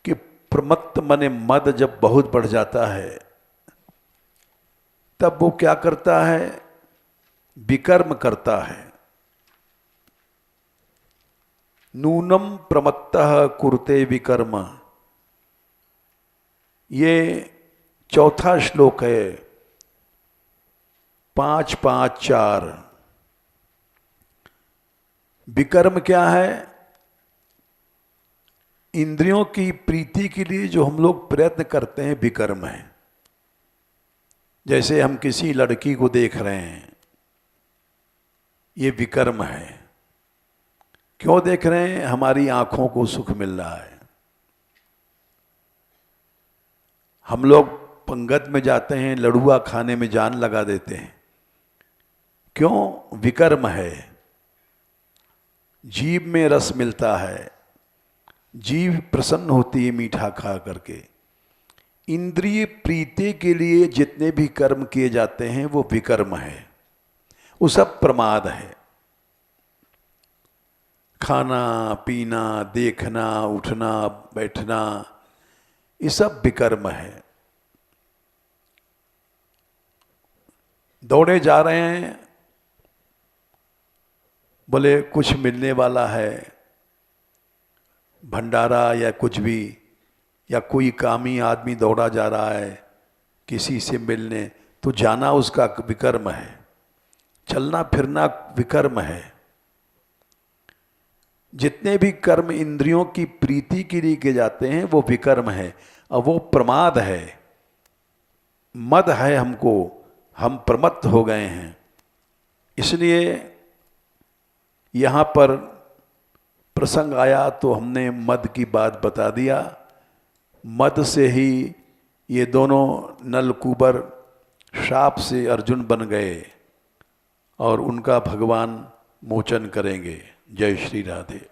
कि प्रमत्त मने मद जब बहुत बढ़ जाता है तब वो क्या करता है? विकर्म करता है। नूनम प्रमत्तः कुरते विकर्म, ये चौथा श्लोक है 5-5-4। विकर्म क्या है? इंद्रियों की प्रीति के लिए जो हम लोग प्रयत्न करते हैं, विकर्म है। जैसे हम किसी लड़की को देख रहे हैं, ये विकर्म है। क्यों देख रहे हैं? हमारी आंखों को सुख मिल रहा है। हम लोग पंगत में जाते हैं, लड़ुआ खाने में जान लगा देते हैं। क्यों? विकर्म है। जीभ में रस मिलता है, जीभ प्रसन्न होती है मीठा खा करके। इंद्रिय प्रीति के लिए जितने भी कर्म किए जाते हैं वो विकर्म है, वो सब प्रमाद है। खाना पीना, देखना, उठना बैठना, ये सब विकर्म है। दौड़े जा रहे हैं, बोले कुछ मिलने वाला है, भंडारा या कुछ भी, या कोई कामी आदमी दौड़ा जा रहा है किसी से मिलने, तो जाना उसका विकर्म है। चलना फिरना विकर्म है। जितने भी कर्म इंद्रियों की प्रीति के लिए किए जाते हैं वो विकर्म है, और वो प्रमाद है, मद है हमको, हम प्रमत्त हो गए हैं। इसलिए यहाँ पर प्रसंग आया तो हमने मद की बात बता दिया। मद से ही ये दोनों नलकूबर शाप से अर्जुन बन गए और उनका भगवान मोचन करेंगे। जय श्री राधे।